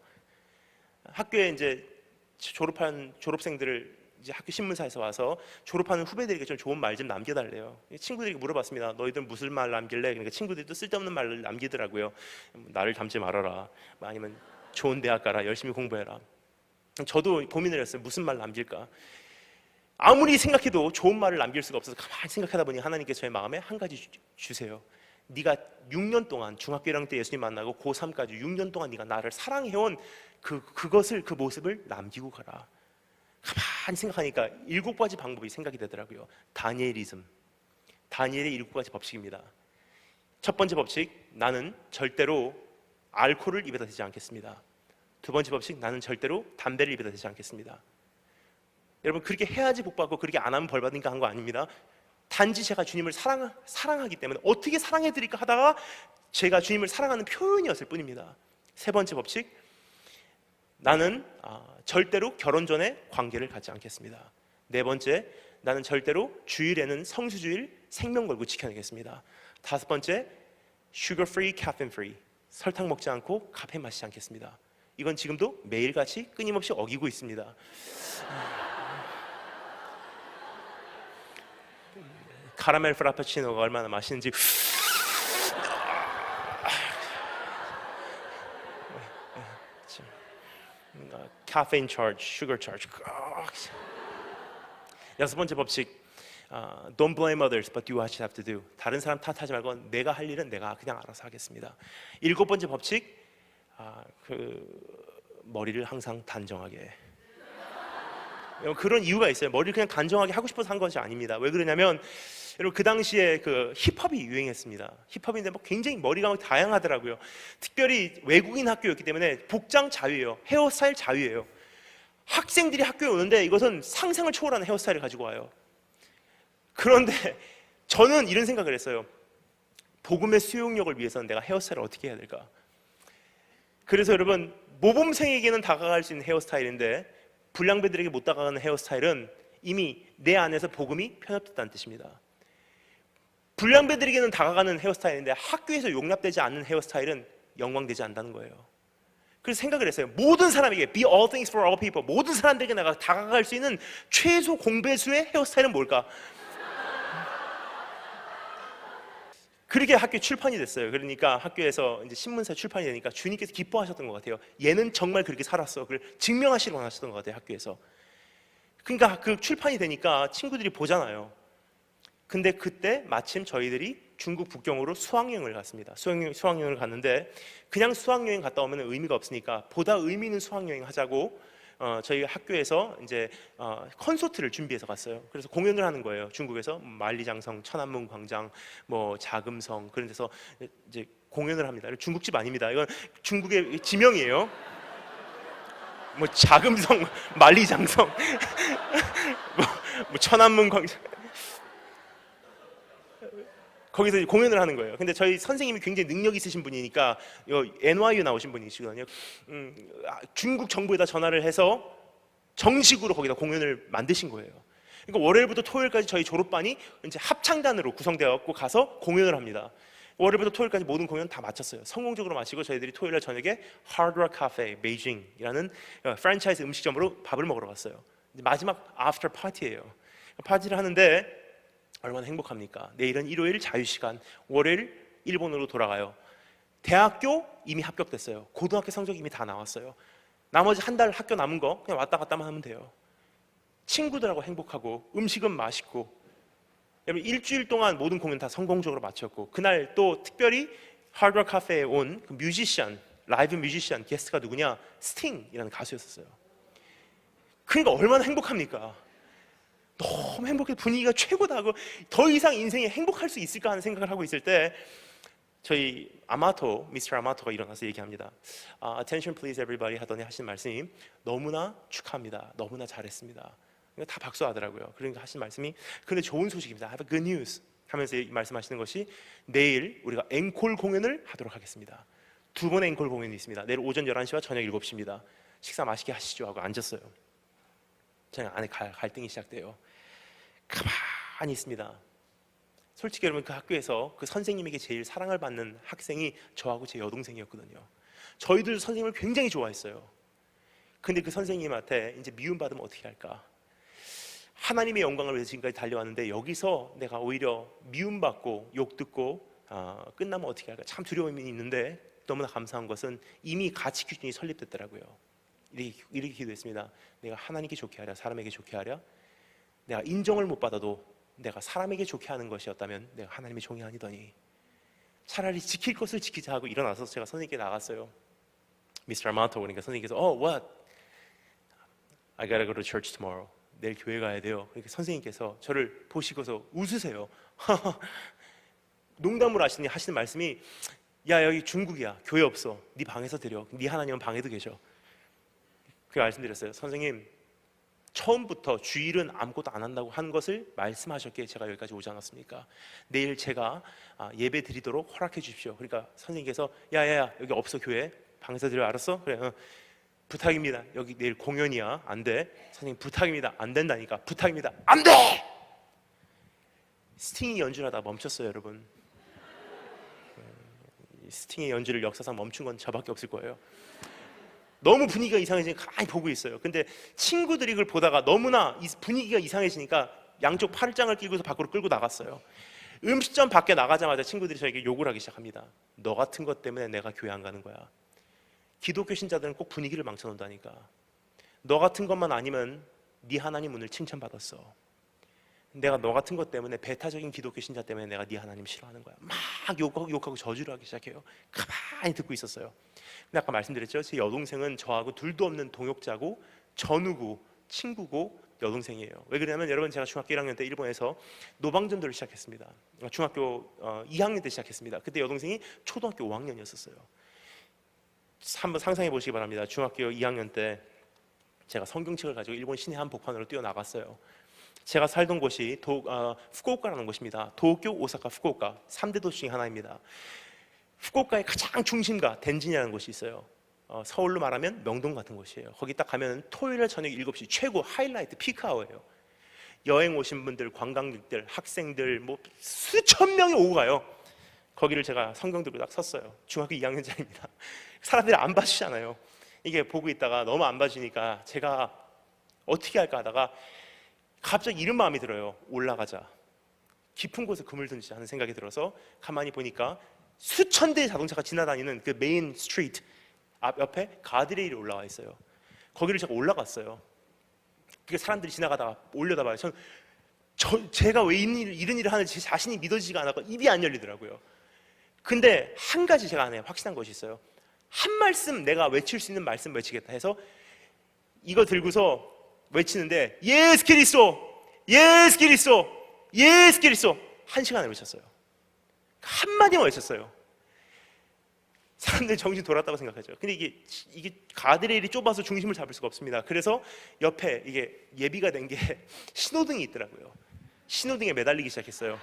학교에 이제 졸업한 졸업생들을 이제 학교 신문사에서 와서 졸업하는 후배들에게 좀 좋은 말 좀 남겨달래요. 친구들에게 물어봤습니다. 너희들 무슨 말 남길래? 그러니까 친구들도 쓸데없는 말을 남기더라고요. 나를 닮지 말아라, 아니면 좋은 대학 가라, 열심히 공부해라. 저도 고민을 했어요. 무슨 말 남길까? 아무리 생각해도 좋은 말을 남길 수가 없어서 가만히 생각하다 보니 하나님께서 저의 마음에 한 가지 주세요. 네가 6년 동안 중학교 1학년 때 예수님 만나고 고3까지 6년 동안 네가 나를 사랑해온 그 모습을 남기고 가라. 가만히 생각하니까 7가지 방법이 생각이 되더라고요. 다니엘이즘, 다니엘의 7가지 법칙입니다. 첫 번째 법칙, 나는 절대로 알코올을 입에다 대지 않겠습니다. 두 번째 법칙, 나는 절대로 담배를 입에다 대지 않겠습니다. 여러분, 그렇게 해야지 복받고 그렇게 안 하면 벌받으니까 한 거 아닙니다. 단지 제가 주님을 사랑하기 때문에 어떻게 사랑해드릴까 하다가 제가 주님을 사랑하는 표현이었을 뿐입니다. 세 번째 법칙, 나는 절대로 결혼 전에 관계를 갖지 않겠습니다. 네 번째, 나는 절대로 주일에는 성수주일 생명 걸고 지켜내겠습니다. 다섯 번째, sugar free, caffeine free, 설탕 먹지 않고 카페인 마시지 않겠습니다. 이건 지금도 매일같이 끊임없이 어기고 있습니다. 카라멜 프라푸치노가 얼마나 맛있는지 카페인 차지, 슈거 차지. 여섯 번째 법칙, Don't blame others, but do what you have to do. 다른 사람 탓하지 말고 내가 할 일은 내가 그냥 알아서 하겠습니다. 일곱 번째 법칙, 머리를 항상 단정하게. 그런 이유가 있어요. 머리를 그냥 단정하게 하고 싶어서 한 것이 아닙니다. 왜 그러냐면, 여러분, 그 당시에 그 힙합이 유행했습니다. 힙합인데 뭐 굉장히 머리가 다양하더라고요. 특별히 외국인 학교였기 때문에 복장 자유예요. 헤어스타일 자유예요. 학생들이 학교에 오는데 이것은 상상을 초월하는 헤어스타일을 가지고 와요. 그런데 저는 이런 생각을 했어요. 복음의 수용력을 위해서는 내가 헤어스타일을 어떻게 해야 될까? 그래서 여러분, 모범생에게는 다가갈 수 있는 헤어스타일인데 불량배들에게 못 다가가는 헤어스타일은 이미 내 안에서 복음이 편협됐다는 뜻입니다. 불량배들에게는 다가가는 헤어스타일인데 학교에서 용납되지 않는 헤어스타일은 영광되지 않는다는 거예요. 그래서 생각을 했어요. 모든 사람에게, be all things for all people, 모든 사람들에게 내가 다가갈 수 있는 최소 공배수의 헤어스타일은 뭘까? 그렇게 학교 출판이 됐어요. 그러니까 학교에서 이제 신문사 출판이 되니까 주님께서 기뻐하셨던 것 같아요. 얘는 정말 그렇게 살았어. 그걸 증명하시러 하셨던 것 같아요, 학교에서. 그러니까 그 출판이 되니까 친구들이 보잖아요. 근데 그때 마침 저희들이 중국 북경으로 수학여행을 갔습니다. 수학여행을 갔는데 그냥 수학여행 갔다 오면 의미가 없으니까 보다 의미 있는 수학여행 하자고 저희 학교에서 이제 콘서트를 준비해서 갔어요. 그래서 공연을 하는 거예요. 중국에서 만리장성, 천안문 광장, 뭐 자금성 그런 데서 이제 공연을 합니다. 중국집 아닙니다. 이건 중국의 지명이에요. 뭐 자금성, 만리장성, 뭐 천안문 광장 거기서 공연을 하는 거예요. 근데 저희 선생님이 굉장히 능력 있으신 분이니까 NYU 나오신 분이시거든요. 중국 정부에다 전화를 해서 정식으로 거기다 공연을 만드신 거예요. 그러니까 월요일부터 토요일까지 저희 졸업반이 이제 합창단으로 구성되었고 가서 공연을 합니다. 월요일부터 토요일까지 모든 공연 다 마쳤어요. 성공적으로 마치고 저희들이 토요일날 저녁에 Hard Rock Cafe 베이징이라는 프랜차이즈 음식점으로 밥을 먹으러 갔어요. 마지막 아프터 파티예요. 파티를 하는데 얼마나 행복합니까? 내일은 일요일 자유시간, 월요일 일본으로 돌아가요. 대학교 이미 합격됐어요. 고등학교 성적 이미 다 나왔어요. 나머지 한 달 학교 남은 거 그냥 왔다 갔다만 하면 돼요. 친구들하고 행복하고 음식은 맛있고 여러분 일주일 동안 모든 공연 다 성공적으로 마쳤고 그날 또 특별히 하드락 카페에 온 그 뮤지션, 라이브 뮤지션 게스트가 누구냐? 스팅이라는 가수였었어요. 그러니까 얼마나 행복합니까? 너무 행복해, 분위기가 최고다 하고 더 이상 인생에 행복할 수 있을까 하는 생각을 하고 있을 때 저희 미스터 아마토가 일어나서 얘기합니다. Attention please everybody 하더니 하신 말씀이 너무나 축하합니다. 너무나 잘했습니다. 다 박수하더라고요. 그러니까 하신 말씀이 근데 좋은 소식입니다. I have a good news 하면서 말씀하시는 것이 내일 우리가 앵콜 공연을 하도록 하겠습니다. 두 번의 앵콜 공연이 있습니다. 내일 오전 11시와 저녁 7시입니다. 식사 맛있게 하시죠 하고 앉았어요. 저녁 안에 갈등이 시작돼요. 가만히 있습니다. 솔직히 여러분 그 학교에서 그 선생님에게 제일 사랑을 받는 학생이 저하고 제 여동생이었거든요. 저희들 선생님을 굉장히 좋아했어요. 근데 그 선생님한테 이제 미움받으면 어떻게 할까? 하나님의 영광을 위해서 지금까지 달려왔는데 여기서 내가 오히려 미움받고 욕 듣고 끝나면 어떻게 할까? 참 두려움이 있는데 너무나 감사한 것은 이미 가치 기준이 설립됐더라고요. 이렇게 기도했습니다. 내가 하나님께 좋게 하랴 사람에게 좋게 하랴. 내가 인정을 못 받아도 내가 사람에게 좋게 하는 것이었다면 내가 하나님의 종이 아니더니 차라리 지킬 것을 지키자 하고 일어나서 제가 선생님께 나갔어요. Mr. Amato 그러니까 선생님께서 what? I gotta go to church tomorrow. 내일 교회 가야 돼요. 그러니까 선생님께서 저를 보시고서 웃으세요. 농담으로 하시는 말씀이 야 여기 중국이야. 교회 없어. 네 방에서 드려. 네 하나님은 방에도 계셔. 그렇게 말씀드렸어요. 선생님 처음부터 주일은 아무것도 안 한다고 한 것을 말씀하셨기에 제가 여기까지 오지 않았습니까? 내일 제가 예배 드리도록 허락해 주십시오. 그러니까 선생님께서 야야야 여기 없어 교회 방에서 드려. 알았어? 그래 부탁입니다. 여기 내일 공연이야. 안 돼. 선생님 부탁입니다. 안 된다니까. 부탁입니다. 안 돼! 스팅이 연주하다 멈췄어요 여러분. 스팅의 연주를 역사상 멈춘 건 저밖에 없을 거예요. 너무 분위기가 이상해지니까 가만히 보고 있어요. 근데 친구들이 그걸 보다가 너무나 분위기가 이상해지니까 양쪽 팔짱을 끼고서 밖으로 끌고 나갔어요. 음식점 밖에 나가자마자 친구들이 저에게 욕을 하기 시작합니다. 너 같은 것 때문에 내가 교회 안 가는 거야. 기독교 신자들은 꼭 분위기를 망쳐놓는다니까. 너 같은 것만 아니면 네 하나님 오늘 칭찬받았어. 내가 너 같은 것 때문에 배타적인 기독교 신자 때문에 내가 네 하나님 싫어하는 거야. 막 욕하고 저주를 하기 시작해요. 가만히 듣고 있었어요. 근데 아까 말씀드렸죠. 제 여동생은 저하고 둘도 없는 동역자고 전우고 친구고 여동생이에요. 왜 그러냐면 여러분 제가 중학교 1학년 때 일본에서 노방전도를 시작했습니다. 중학교 2학년 때 시작했습니다. 그때 여동생이 초등학교 5학년이었어요. 한번 상상해 보시기 바랍니다. 중학교 2학년 때 제가 성경책을 가지고 일본 시내 한복판으로 뛰어나갔어요. 제가 살던 곳이 후쿠오카라는 곳입니다. 도쿄, 오사카, 후쿠오카 3대 도시 중 하나입니다. 후쿠오카의 가장 중심가 덴진이라는 곳이 있어요. 서울로 말하면 명동 같은 곳이에요. 거기 딱 가면 토요일 저녁 7시 최고 하이라이트 피크아워예요. 여행 오신 분들, 관광객들, 학생들 뭐 수천 명이 오고 가요. 거기를 제가 성경 들고 딱 섰어요. 중학교 2학년짜리입니다. 사람들이 안 봐주잖아요. 이게 보고 있다가 너무 안 봐주니까 제가 어떻게 할까 하다가 갑자기 이런 마음이 들어요. 올라가자. 깊은 곳에 그물 던지자 하는 생각이 들어서 가만히 보니까 수천 대의 자동차가 지나다니는 그 메인 스트리트 앞 옆에 가드레일이 올라와 있어요. 거기를 제가 올라갔어요. 그게 사람들이 지나가다가 올려다봐요. 제가 왜 이런 일을 하는지 제 자신이 믿어지지가 않았고 입이 안 열리더라고요. 근데 한 가지 제가 안에 확신한 것이 있어요. 한 말씀, 내가 외칠 수 있는 말씀 외치겠다 해서 이거 들고서 외치는데 예수 그리스도, 예수 그리스도, 예수 그리스도 1시간을 외쳤어요. 한마디만 외쳤어요. 사람들이 정신 돌았다고 생각하죠. 근데 이게 가드레일이 좁아서 중심을 잡을 수가 없습니다. 그래서 옆에 이게 예비가 된 게 신호등이 있더라고요. 신호등에 매달리기 시작했어요.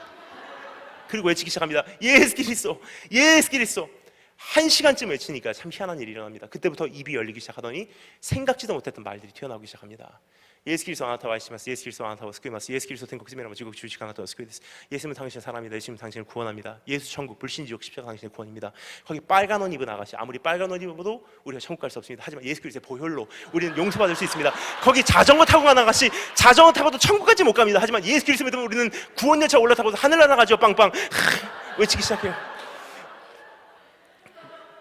그리고 외치기 시작합니다. 예수 그리스도, 예수 그리스도. 1시간쯤 외치니까 참 희한한 일이 일어납니다. 그때부터 입이 열리기 시작하더니 생각지도 못했던 말들이 튀어나오기 시작합니다. 예수 그리스도 아나타 와이시마스, 예수 그리스도 아나타 와스쿠이마스, 예수 그리스도 텐국스미라마 지국 주식 아나타 와스쿠이데스. 예수님은 당신의 사람이다. 예수님은 당신을 구원합니다. 예수 천국, 불신 지옥, 십자가 당신의 구원입니다. 거기 빨간 옷 입은 아가씨, 아무리 빨간 옷 입어도 우리가 천국 갈 수 없습니다. 하지만 예수 그리스도의 보혈로 우리는 용서받을 수 있습니다. 거기 자전거 타고 가는 아가씨, 자전거 타고도 천국까지 못 갑니다. 하지만 예수 그리스도 믿으면 우리는 구원열차 올라타고도 하늘 날아가죠. 빵빵. 외치기 시작해요.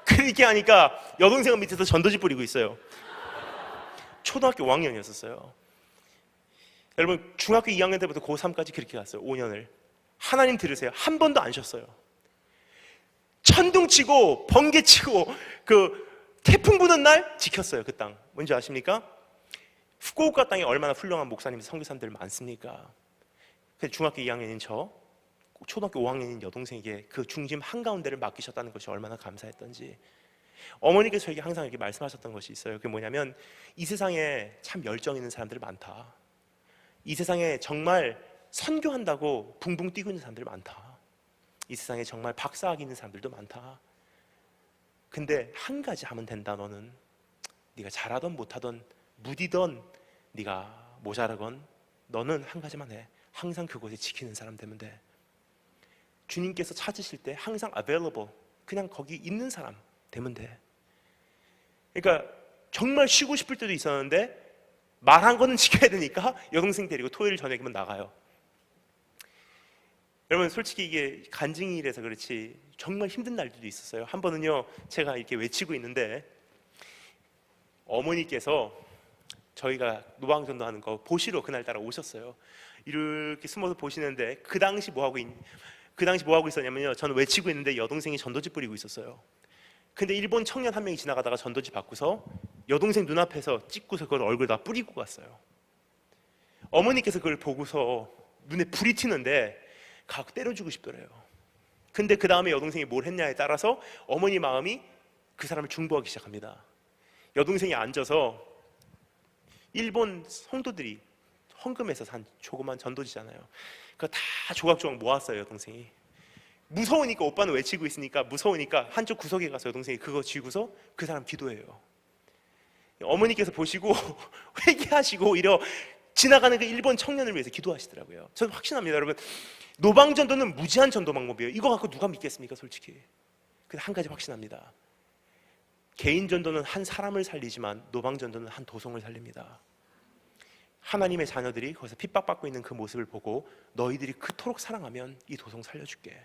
그렇게 하니까 여동생은 밑에서 전도지 뿌리고 있어요. 초등학교 5학년이었어요. 여러분, 중학교 2학년 때부터 고3까지 그렇게 갔어요. 5년을. 하나님 들으세요. 한 번도 안 쉬었어요. 천둥치고 번개치고 그 태풍 부는 날 지켰어요. 그 땅 뭔지 아십니까? 후쿠오카 땅에 얼마나 훌륭한 목사님, 선교사님들 많습니까? 중학교 2학년인 저, 초등학교 5학년인 여동생에게 그 중심 한가운데를 맡기셨다는 것이 얼마나 감사했던지. 어머니께서 저에게 항상 이렇게 말씀하셨던 것이 있어요. 그게 뭐냐면, 이 세상에 참 열정 있는 사람들이 많다. 이 세상에 정말 선교한다고 붕붕 뛰고 있는 사람들이 많다. 이 세상에 정말 박사학위 있는 사람들도 많다. 근데 한 가지 하면 된다. 너는 네가 잘하던 못하던 무디던 네가 모자라건 너는 한 가지만 해. 항상 그곳에 지키는 사람 되면 돼. 주님께서 찾으실 때 항상 available, 그냥 거기 있는 사람 되면 돼. 그러니까 정말 쉬고 싶을 때도 있었는데 말한 거는 지켜야 되니까 여동생 데리고 토요일 저녁이면 나가요. 여러분, 솔직히 이게 간증이라서 그렇지 정말 힘든 날들도 있었어요. 한 번은요, 제가 이렇게 외치고 있는데 어머니께서 저희가 노방전도하는 거 보시러 그날따라 오셨어요. 이렇게 숨어서 보시는데 그 당시 뭐 하고 있었냐면요, 저는 외치고 있는데 여동생이 전도지 뿌리고 있었어요. 근데 일본 청년 한 명이 지나가다가 전도지 받고서 여동생 눈앞에서 찍고서 그걸 얼굴에다 뿌리고 갔어요. 어머니께서 그걸 보고서 눈에 불이 튀는데 가서 때려주고 싶더래요. 근데 그 다음에 여동생이 뭘 했냐에 따라서 어머니 마음이 그 사람을 중보하기 시작합니다. 여동생이 앉아서 일본 성도들이 헌금해서 산 조그만 전도지잖아요. 그거 다 조각조각 모았어요. 여동생이 무서우니까, 오빠는 외치고 있으니까 무서우니까 한쪽 구석에 가서 여동생이 그거 쥐고서 그 사람 기도해요. 어머니께서 보시고 회개하시고 이러 지나가는 그 일본 청년을 위해서 기도하시더라고요. 저는 확신합니다. 여러분, 노방전도는 무지한 전도 방법이에요. 이거 갖고 누가 믿겠습니까? 솔직히. 근데 한 가지 확신합니다. 개인 전도는 한 사람을 살리지만 노방전도는 한 도성을 살립니다. 하나님의 자녀들이 거기서 핍박받고 있는 그 모습을 보고 너희들이 그토록 사랑하면 이 도성 살려줄게.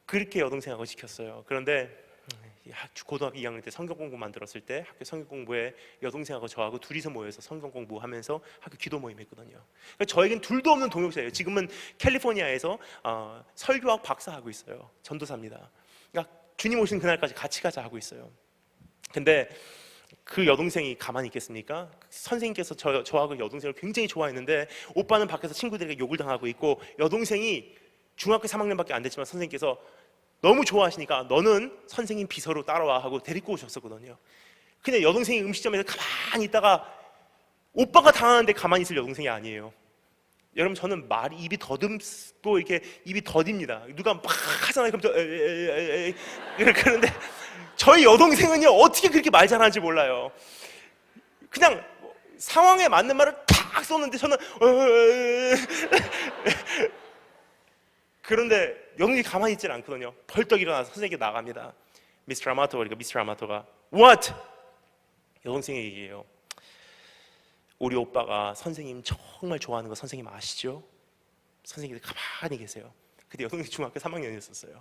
그렇게 여동생하고 지켰어요. 그런데 고등학교 2학년 때 성경 공부만 들었을 때 학교 성경 공부에 여동생하고 저하고 둘이서 모여서 성경 공부하면서 학교 기도 모임했거든요. 그러니까 저에겐 둘도 없는 동역자예요. 지금은 캘리포니아에서 설교학 박사하고 있어요. 전도사입니다. 그러니까 주님 오신 그날까지 같이 가자 하고 있어요. 근데 그 여동생이 가만히 있겠습니까? 선생님께서 저하고 여동생을 굉장히 좋아했는데 오빠는 밖에서 친구들에게 욕을 당하고 있고, 여동생이 중학교 3학년밖에 안 됐지만 선생님께서 너무 좋아하시니까 너는 선생님 비서로 따라와 하고 데리고 오셨었거든요. 근데 여동생이 음식점에서 가만히 있다가 오빠가 당하는데 가만히 있을 여동생이 아니에요. 여러분, 저는 말이 입이 더듬고 이렇게 입이 더딥니다. 누가 막 하잖아요. 그럼 저 그런데 저희 여동생은요, 어떻게 그렇게 말 잘하는지 몰라요. 그냥 상황에 맞는 말을 탁 쏘는데 저는 그런데 여동생이 가만히 있질 않거든요. 벌떡 일어나서 선생님께 나갑니다. 미스터 아마토가 What? 여동생이 얘기해요. 우리 오빠가 선생님 정말 좋아하는 거 선생님 아시죠? 선생님이 가만히 계세요. 그때 여동생 중학교 3학년이었어요.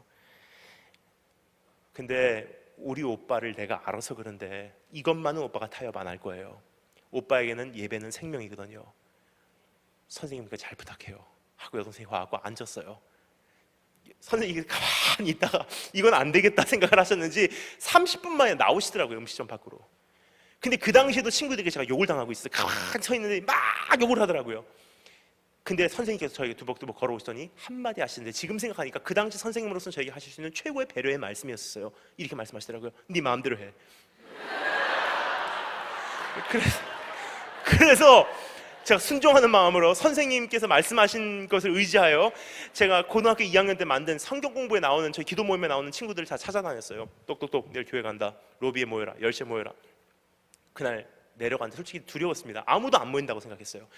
근데 우리 오빠를 내가 알아서 그런데 이것만은 오빠가 타협 안 할 거예요. 오빠에게는 예배는 생명이거든요. 선생님께 잘 부탁해요 하고 여동생이 와서 앉았어요. 선생님이 가만히 있다가 이건 안 되겠다 생각을 하셨는지 30분 만에 나오시더라고요, 음식점 밖으로. 근데 그 당시에도 친구들에게 제가 욕을 당하고 있어요. 가만히 서 있는데 막 욕을 하더라고요. 근데 선생님께서 저에게 두벅두벅 걸어오시더니 한마디 하시는데 지금 생각하니까 그 당시 선생님으로서는 저에게 하실 수 있는 최고의 배려의 말씀이었어요. 이렇게 말씀하시더라고요. 네 마음대로 해. 그래서 제가 순종하는 마음으로 선생님께서 말씀하신 것을 의지하여 제가 고등학교 2학년 때 만든 성경 공부에 나오는 저희 기도 모임에 나오는 친구들을 다 찾아다녔어요. 똑똑똑 내일 교회 간다, 로비에 모여라, 10시에 모여라. 그날 내려갔는데 솔직히 두려웠습니다. 아무도 안 모인다고 생각했어요.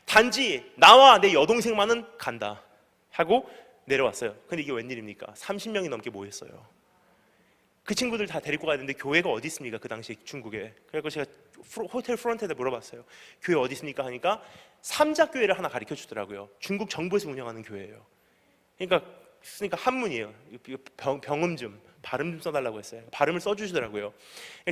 단지 나와 내 여동생만은 간다 하고 내려왔어요. 근데 이게 웬일입니까? 30명이 넘게 모였어요. 그 친구들 다 데리고 가야 되는데 교회가 어디 있습니까? 그 당시 중국에. 그래서 제가 호텔 프론트에다 물어봤어요. 교회 어디 있습니까? 하니까 삼자교회를 하나 가르쳐 주더라고요. 중국 정부에서 운영하는 교회예요. 그러니까 한문이에요. 병음 좀 발음 좀 써달라고 했어요. 발음을 써주시더라고요.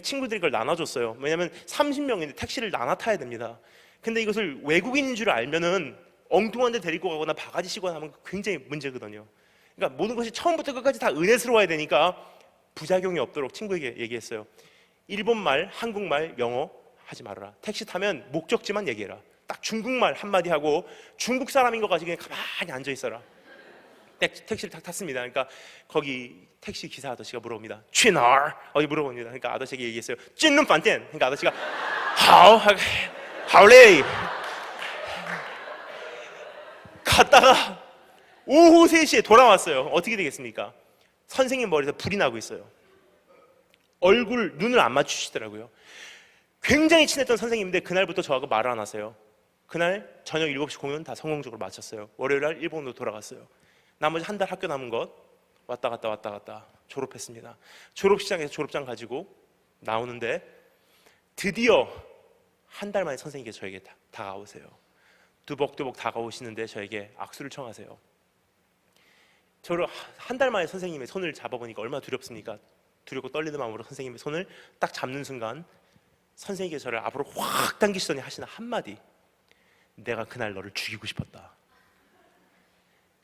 친구들이 그걸 나눠줬어요. 왜냐하면 30명인데 택시를 나눠 타야 됩니다. 근데 이것을 외국인인 줄 알면은 엉뚱한 데 데리고 가거나 바가지 씌거나 하면 굉장히 문제거든요. 그러니까 모든 것이 처음부터 끝까지 다 은혜스러워야 되니까 부작용이 없도록 친구에게 얘기했어요. 일본말, 한국말, 영어 하지 말아라. 택시 타면 목적지만 얘기해라. 딱 중국말 한마디 하고 중국 사람인 거 가지고 그냥 가만히 앉아 있어라. 택시를 딱 탔습니다. 그러니까 거기 택시 기사 아저씨가 물어봅니다. 취나얼 어디 물어봅니다. 그러니까 아저씨에게 얘기했어요. 찐눈 반땐. 그러니까 아저씨가 하오레이 갔다가 오후 3시에 돌아왔어요. 어떻게 되겠습니까? 선생님 머리에서 불이 나고 있어요. 눈을 안 맞추시더라고요. 굉장히 친했던 선생님인데 그날부터 저하고 말을 안 하세요. 그날 저녁 7시 공연 다 성공적으로 마쳤어요. 월요일날 일본으로 돌아갔어요. 나머지 한 달 학교 남은 것 왔다 갔다 졸업했습니다. 졸업시장에서 졸업장 가지고 나오는데 드디어 한 달 만에 선생님께서 저에게 다가오세요. 두벅두벅 다가오시는데 저에게 악수를 청하세요. 저를 한 달 만에 선생님의 손을 잡아보니까 얼마나 두렵습니까? 두렵고 떨리는 마음으로 선생님의 손을 딱 잡는 순간 선생님께서 저를 앞으로 확 당기시더니 하시는 한마디, 내가 그날 너를 죽이고 싶었다.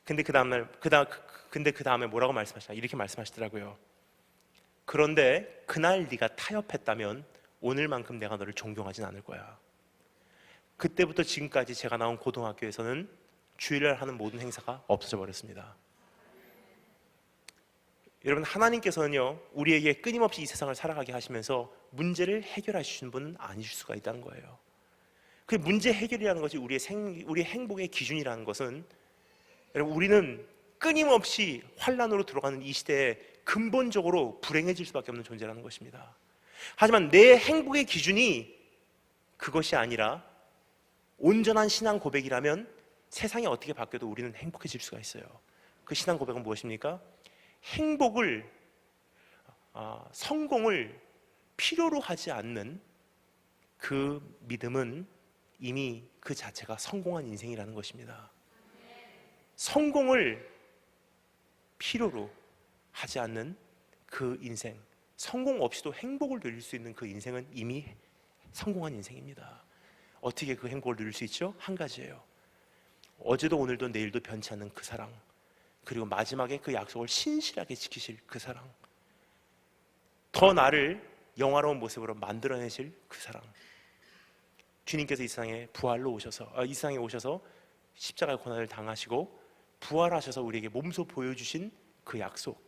근데 그 다음에 뭐라고 말씀하시나? 이렇게 말씀하시더라고요. 그런데 그날 네가 타협했다면 오늘만큼 내가 너를 존경하진 않을 거야. 그때부터 지금까지 제가 나온 고등학교에서는 주일날 하는 모든 행사가 없어져 버렸습니다. 여러분, 하나님께서는요 우리에게 끊임없이 이 세상을 살아가게 하시면서 문제를 해결하시는 분은 아니실 수가 있다는 거예요. 그 문제 해결이라는 것이 우리의 행복의 기준이라는 것은, 여러분, 우리는 끊임없이 환란으로 들어가는 이 시대에 근본적으로 불행해질 수밖에 없는 존재라는 것입니다. 하지만 내 행복의 기준이 그것이 아니라 온전한 신앙 고백이라면 세상이 어떻게 바뀌어도 우리는 행복해질 수가 있어요. 그 신앙 고백은 무엇입니까? 성공을 필요로 하지 않는 그 믿음은 이미 그 자체가 성공한 인생이라는 것입니다. 성공을 필요로 하지 않는 그 인생, 성공 없이도 행복을 누릴 수 있는 그 인생은 이미 성공한 인생입니다. 어떻게 그 행복을 누릴 수 있죠? 한 가지예요. 어제도 오늘도 내일도 변치 않는 그 사랑, 그리고 마지막에 그 약속을 신실하게 지키실 그 사랑, 더 나를 영화로운 모습으로 만들어내실 그 사랑. 주님께서 이 세상에 오셔서 십자가의 고난을 당하시고 부활하셔서 우리에게 몸소 보여주신 그 약속.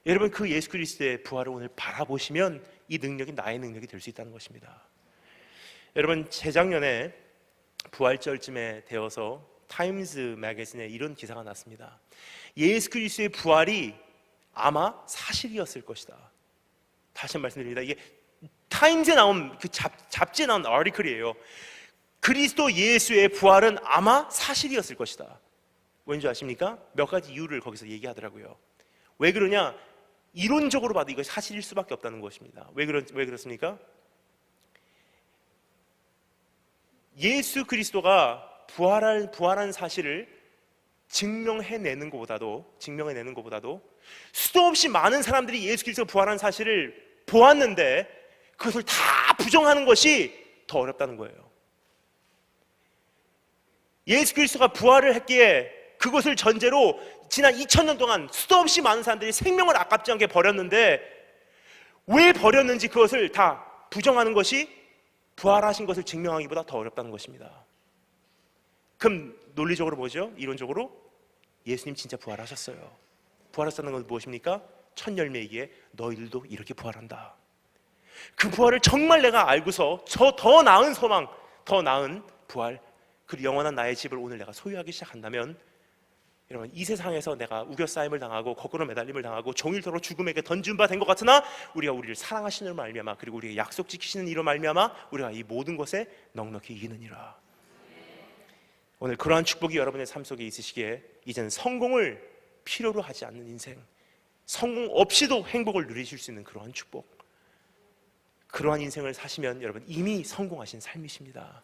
여러분, 그 예수 그리스도의 부활을 오늘 바라보시면 이 능력이 나의 능력이 될 수 있다는 것입니다. 여러분, 재작년에 부활절쯤에 되어서 타임즈 매거진에 이런 기사가 났습니다. 예수 그리스도의 부활이 아마 사실이었을 것이다. 다시 한번 말씀드립니다. 이게 타임즈에 나온 그 잡지에 나온 아티클이에요. 그리스도 예수의 부활은 아마 사실이었을 것이다. 왠지 아십니까? 몇 가지 이유를 거기서 얘기하더라고요. 왜 그러냐? 이론적으로 봐도 이것이 사실일 수밖에 없다는 것입니다. 왜 그렇습니까? 예수 그리스도가 부활한 사실을 증명해내는 것보다도 수도 없이 많은 사람들이 예수 그리스도가 부활한 사실을 보았는데 그것을 다 부정하는 것이 더 어렵다는 거예요. 예수 그리스도가 부활을 했기에 그것을 전제로 지난 2000년 동안 수도 없이 많은 사람들이 생명을 아깝지 않게 버렸는데 왜 버렸는지 그것을 다 부정하는 것이 부활하신 것을 증명하기보다 더 어렵다는 것입니다. 그럼 논리적으로 뭐죠? 이론적으로 예수님 진짜 부활하셨어요. 부활하셨다는 건 무엇입니까? 첫 열매이기에 너희들도 이렇게 부활한다. 그 부활을 정말 내가 알고서 저 더 나은 소망, 더 나은 부활, 그 영원한 나의 집을 오늘 내가 소유하기 시작한다면 여러분, 이 세상에서 내가 우겨싸임을 당하고 거꾸로 매달림을 당하고 종일토록 죽음에게 던진 바 된 것 같으나 우리가 우리를 사랑하시는 이로 말미암아 그리고 우리의 약속 지키시는 이로 말미암아 우리가 이 모든 것에 넉넉히 이기느니라. 오늘 그러한 축복이 여러분의 삶 속에 있으시기에 이제는 성공을 필요로 하지 않는 인생, 성공 없이도 행복을 누리실 수 있는 그러한 축복, 그러한 인생을 사시면 여러분 이미 성공하신 삶이십니다.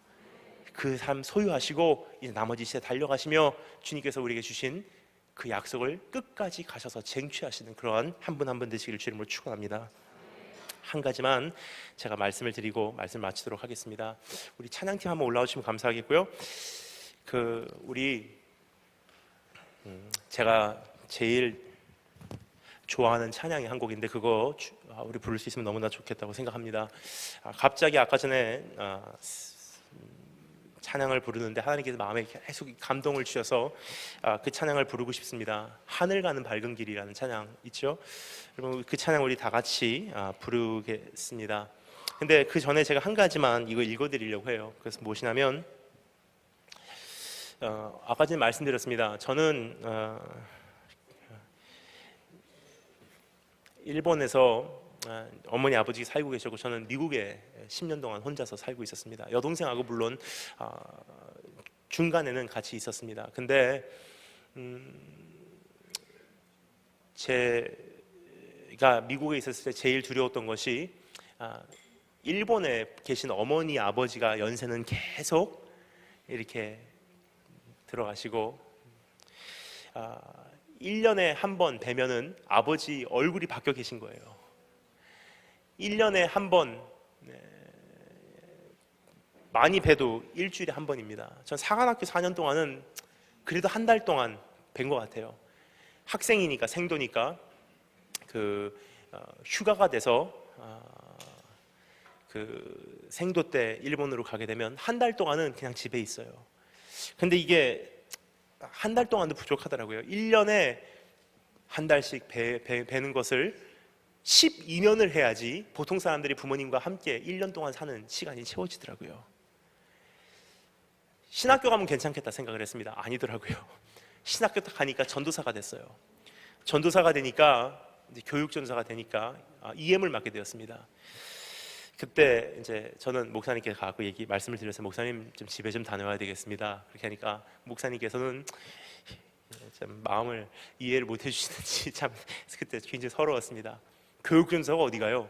그 삶 소유하시고 이제 나머지 시대 달려가시며 주님께서 우리에게 주신 그 약속을 끝까지 가셔서 쟁취하시는 그러한 한 분 한 분 되시기를 주님으로 축원합니다. 한 가지만 제가 말씀을 드리고 말씀 마치도록 하겠습니다. 우리 찬양팀 한번 올라와 주시면 감사하겠고요. 제가 제일 좋아하는 찬양이 한 곡인데 그거 우리 부를 수 있으면 너무나 좋겠다고 생각합니다. 갑자기 아까 전에 찬양을 부르는데 하나님께서 마음에 계속 감동을 주셔서 그 찬양을 부르고 싶습니다. 하늘 가는 밝은 길이라는 찬양 있죠? 여러분 그 찬양 우리 다 같이 부르겠습니다. 근데 그 전에 제가 한 가지만 이거 읽어드리려고 해요. 그래서 무엇이냐면 아까 전에 말씀드렸습니다. 저는 일본에서 어머니 아버지 살고 계셨고 저는 미국에 10년 동안 혼자서 살고 있었습니다. 여동생하고 물론 중간에는 같이 있었습니다. 근데 제가 미국에 있었을 때 제일 두려웠던 것이 일본에 계신 어머니 아버지가 연세는 계속 이렇게 들어가시고 1년에 한 번 뵈면은 아버지 얼굴이 바뀌어 계신 거예요. 1년에 한 번, 많이 뵈도 일주일에 한 번입니다. 전 사관학교 4년 동안은 그래도 한 달 동안 뵌 것 같아요. 학생이니까 생도니까 휴가가 돼서 생도 때 일본으로 가게 되면 한 달 동안은 그냥 집에 있어요. 근데 이게 한 달 동안도 부족하더라고요. 1년에 한 달씩 뵈는 것을 12년을 해야지 보통 사람들이 부모님과 함께 1년 동안 사는 시간이 채워지더라고요. 신학교 가면 괜찮겠다 생각을 했습니다. 아니더라고요. 신학교 딱 가니까 전도사가 됐어요. 전도사가 되니까 이제 교육전사가 되니까 EM을 맡게 되었습니다. 그때 이제 저는 목사님께 가고 말씀을 드렸어요. 목사님 좀 집에 좀 다녀와야 되겠습니다. 그렇게 하니까 목사님께서는 참 마음을 이해를 못 해주시는지 참 그때 굉장히 서러웠습니다. 교육전사가 어디 가요?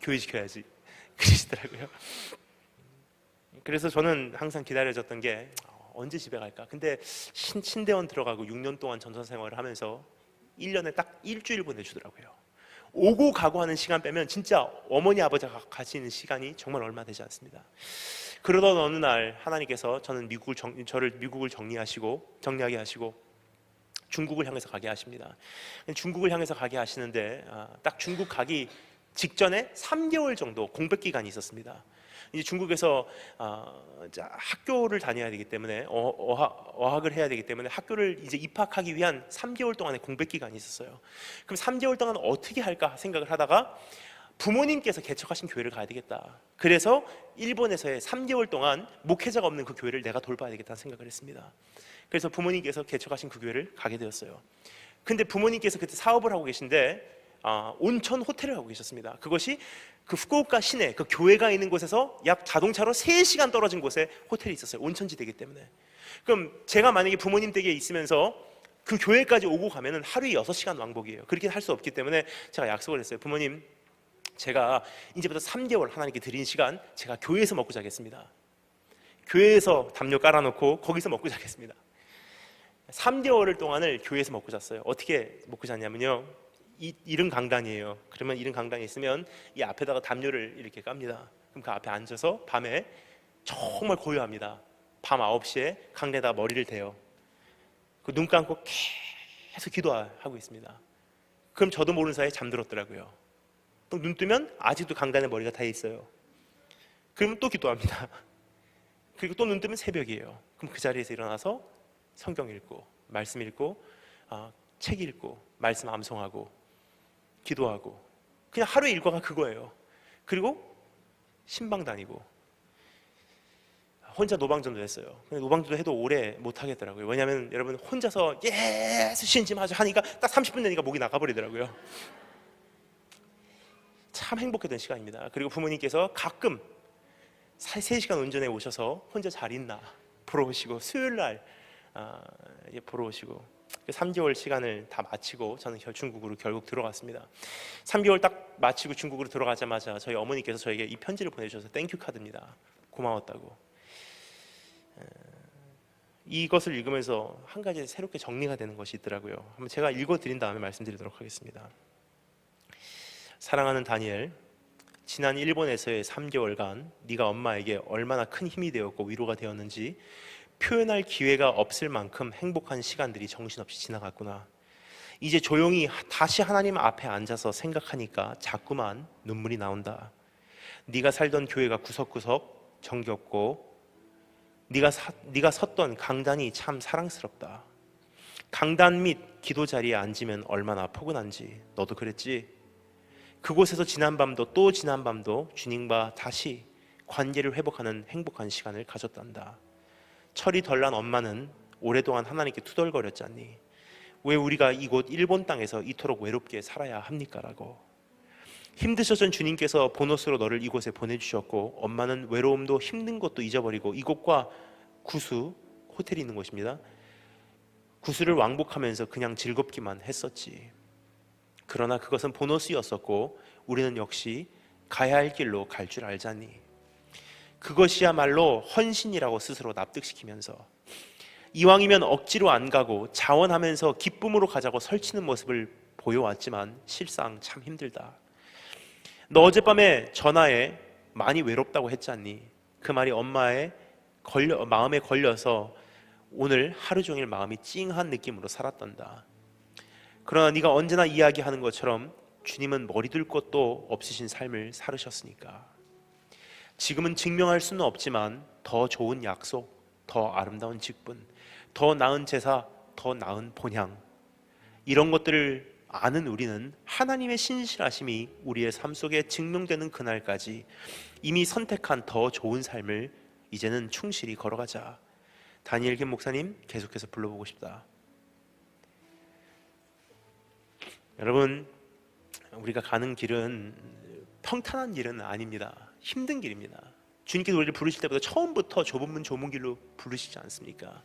교회 지켜야지 그러시더라고요. 그래서 저는 항상 기다려졌던 게 언제 집에 갈까? 근데 신대원 들어가고 6년 동안 전사 생활을 하면서 1년에 딱 일주일 보내주더라고요. 오고 가고 하는 시간 빼면 진짜 어머니 아버지가 같이 있는 시간이 정말 얼마 되지 않습니다. 그러던 어느 날 하나님께서 저를 미국을 정리하게 하시고 중국을 향해서 가게 하십니다. 중국을 향해서 가게 하시는데 딱 중국 가기 직전에 3개월 정도 공백 기간이 있었습니다. 이제 중국에서 학교를 다녀야 되기 때문에 어학을 해야 되기 때문에 학교를 이제 입학하기 위한 3개월 동안의 공백 기간이 있었어요. 그럼 3개월 동안 어떻게 할까 생각을 하다가 부모님께서 개척하신 교회를 가야 되겠다. 그래서 일본에서의 3개월 동안 목회자가 없는 그 교회를 내가 돌봐야 되겠다는 생각을 했습니다. 그래서 부모님께서 개척하신 그 교회를 가게 되었어요. 근데 부모님께서 그때 사업을 하고 계신데 온천 호텔을 하고 계셨습니다. 그것이 그 후쿠오카 시내 그 교회가 있는 곳에서 약 자동차로 3시간 떨어진 곳에 호텔이 있었어요. 온천지대이기 때문에. 그럼 제가 만약에 부모님 댁에 있으면서 그 교회까지 오고 가면은 하루에 6시간 왕복이에요. 그렇게 할 수 없기 때문에 제가 약속을 했어요. 부모님, 제가 이제부터 3개월 하나님께 드린 시간 제가 교회에서 먹고 자겠습니다. 교회에서 담요 깔아놓고 거기서 먹고 자겠습니다. 3개월 동안을 교회에서 먹고 잤어요. 어떻게 먹고 잤냐면요, 이른 강단이에요. 그러면 이른 강단이 있으면 이 앞에다가 담요를 이렇게 깝니다. 그럼 그 앞에 앉아서 밤에 정말 고요합니다. 밤 9시에 강대에다가 머리를 대요. 그 눈 감고 계속 기도하고 있습니다. 그럼 저도 모르는 사이에 잠들었더라고요. 또 눈 뜨면 아직도 강단에 머리가 닿아 있어요. 그러면 또 기도합니다. 그리고 또 눈 뜨면 새벽이에요. 그럼 그 자리에서 일어나서 성경 읽고, 말씀 읽고, 책 읽고, 말씀 암송하고, 기도하고, 그냥 하루의 일과가 그거예요. 그리고 신방 다니고, 혼자 노방전도 했어요. 근데 노방전도 해도 오래 못 하겠더라고요. 왜냐하면 여러분, 혼자서 예수 신심하죠 하니까 딱 30분 되니까 목이 나가버리더라고요. 참 행복했던 시간입니다. 그리고 부모님께서 가끔 3시간 운전해 오셔서 혼자 잘 있나 보러 오시고, 수요일날 보러 오시고, 3개월 시간을 다 마치고 저는 중국으로 결국 들어갔습니다. 3개월 딱 마치고 중국으로 들어가자마자 저희 어머니께서 저에게 이 편지를 보내주셔서 땡큐 카드입니다. 고마웠다고. 이것을 읽으면서 한 가지 새롭게 정리가 되는 것이 있더라고요. 한번 제가 읽어드린 다음에 말씀드리도록 하겠습니다. 사랑하는 다니엘, 지난 일본에서의 3개월간 네가 엄마에게 얼마나 큰 힘이 되었고 위로가 되었는지 표현할 기회가 없을 만큼 행복한 시간들이 정신없이 지나갔구나. 이제 조용히 다시 하나님 앞에 앉아서 생각하니까 자꾸만 눈물이 나온다. 네가 살던 교회가 구석구석 정겹고 네가 섰던 강단이 참 사랑스럽다. 강단 및 기도 자리에 앉으면 얼마나 포근한지 너도 그랬지? 그곳에서 지난 밤도 또 지난 밤도 주님과 다시 관계를 회복하는 행복한 시간을 가졌단다. 철이 덜 난 엄마는 오랫동안 하나님께 투덜거렸잖니. 왜 우리가 이곳 일본 땅에서 이토록 외롭게 살아야 합니까? 라고. 힘드셨던 주님께서 보너스로 너를 이곳에 보내주셨고, 엄마는 외로움도 힘든 것도 잊어버리고 이곳과 구수, 호텔이 있는 곳입니다. 구수를 왕복하면서 그냥 즐겁기만 했었지. 그러나 그것은 보너스였었고 우리는 역시 가야 할 길로 갈 줄 알자니. 그것이야말로 헌신이라고 스스로 납득시키면서 이왕이면 억지로 안 가고 자원하면서 기쁨으로 가자고 설치는 모습을 보여왔지만 실상 참 힘들다. 너 어젯밤에 전화에 많이 외롭다고 했잖니. 그 말이 엄마의 마음에 걸려서 오늘 하루 종일 마음이 찡한 느낌으로 살았단다. 그러나 네가 언제나 이야기하는 것처럼 주님은 머리 둘 것도 없으신 삶을 살으셨으니까. 지금은 증명할 수는 없지만 더 좋은 약속, 더 아름다운 직분, 더 나은 제사, 더 나은 본향, 이런 것들을 아는 우리는 하나님의 신실하심이 우리의 삶 속에 증명되는 그날까지 이미 선택한 더 좋은 삶을 이제는 충실히 걸어가자. 다니엘 김 목사님, 계속해서 불러보고 싶다. 여러분, 우리가 가는 길은 평탄한 길은 아닙니다. 힘든 길입니다. 주님께서 우리를 부르실 때보다 처음부터 좁은 문 좁은 길로 부르시지 않습니까?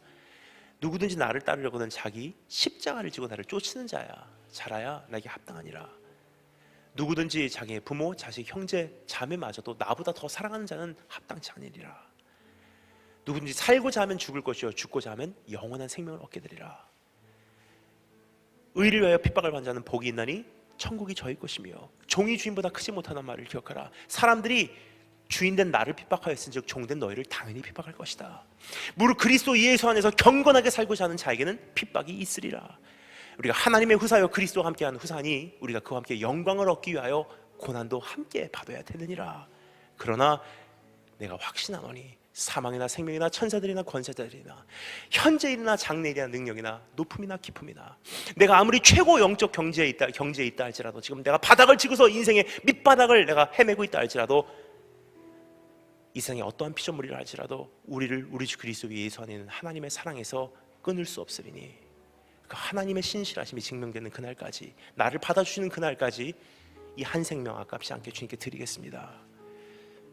누구든지 나를 따르려고는 자기 십자가를 지고 나를 쫓는 자야 자라야 나에게 합당하니라. 누구든지 자기의 부모, 자식, 형제, 자매마저도 나보다 더 사랑하는 자는 합당치 아니리라. 누구든지 살고자 하면 죽을 것이요 죽고자 하면 영원한 생명을 얻게 되리라. 의를 위하여 핍박을 받는 자는 복이 있나니 천국이 저희 것이며 종이 주인보다 크지 못하는 말을 기억하라. 사람들이 주인된 나를 핍박하였은즉 종된 너희를 당연히 핍박할 것이다. 무릇 그리스도 예수 안에서 경건하게 살고자 하는 자에게는 핍박이 있으리라. 우리가 하나님의 후사여 그리스도와 함께하는 후사니 우리가 그와 함께 영광을 얻기 위하여 고난도 함께 받아야 되느니라. 그러나 내가 확신하노니 사망이나 생명이나 천사들이나 권세자들이나 현재일이나 장래일이나 능력이나 높음이나 깊음이나 내가 아무리 최고 영적 경지에 있다 할지라도, 지금 내가 바닥을 치고서 인생의 밑바닥을 내가 헤매고 있다 할지라도, 이 세상에 어떠한 피조물이라 할지라도 우리를 우리 주 그리스도 예수 안에 있는 하나님의 사랑에서 끊을 수 없으리니, 그 하나님의 신실하심이 증명되는 그날까지, 나를 받아주시는 그날까지 이 한 생명 아깝지 않게 주님께 드리겠습니다.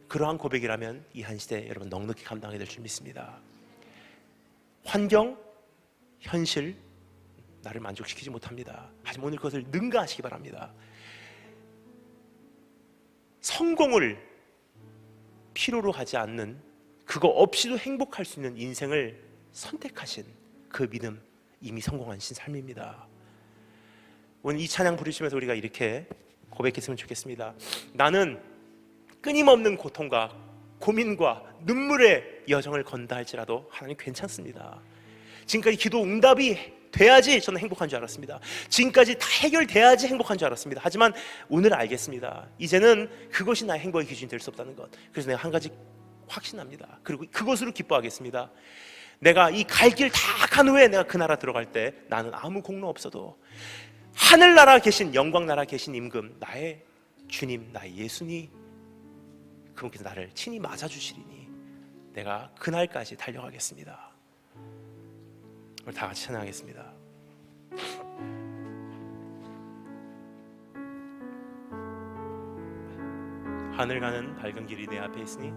그러한 고백이라면 이 한 시대 여러분 넉넉히 감당하게 될 줄 믿습니다. 환경, 현실 나를 만족시키지 못합니다. 하지만 오늘 그것을 능가하시기 바랍니다. 성공을 필요로 하지 않는 그거 없이도 행복할 수 있는 인생을 선택하신 그 믿음, 이미 성공하신 삶입니다. 오늘 이 찬양 부르시면서 우리가 이렇게 고백했으면 좋겠습니다. 나는 끊임없는 고통과 고민과 눈물의 여정을 건다 할지라도 하나님 괜찮습니다. 지금까지 기도 응답이 돼야지 저는 행복한 줄 알았습니다. 지금까지 다 해결돼야지 행복한 줄 알았습니다. 하지만 오늘 알겠습니다. 이제는 그것이 나의 행복의 기준이 될 수 없다는 것. 그래서 내가 한 가지 확신합니다. 그리고 그것으로 기뻐하겠습니다. 내가 이 갈 길 다 간 후에 내가 그 나라 들어갈 때 나는 아무 공로 없어도 하늘나라 계신, 영광나라 계신 임금, 나의 주님, 나의 예수님, 그분께서 나를 친히 맞아주시리니 내가 그날까지 달려가겠습니다. 우리 다 같이 찬양하겠습니다. 하늘 가는 밝은 길이 내 앞에 있으니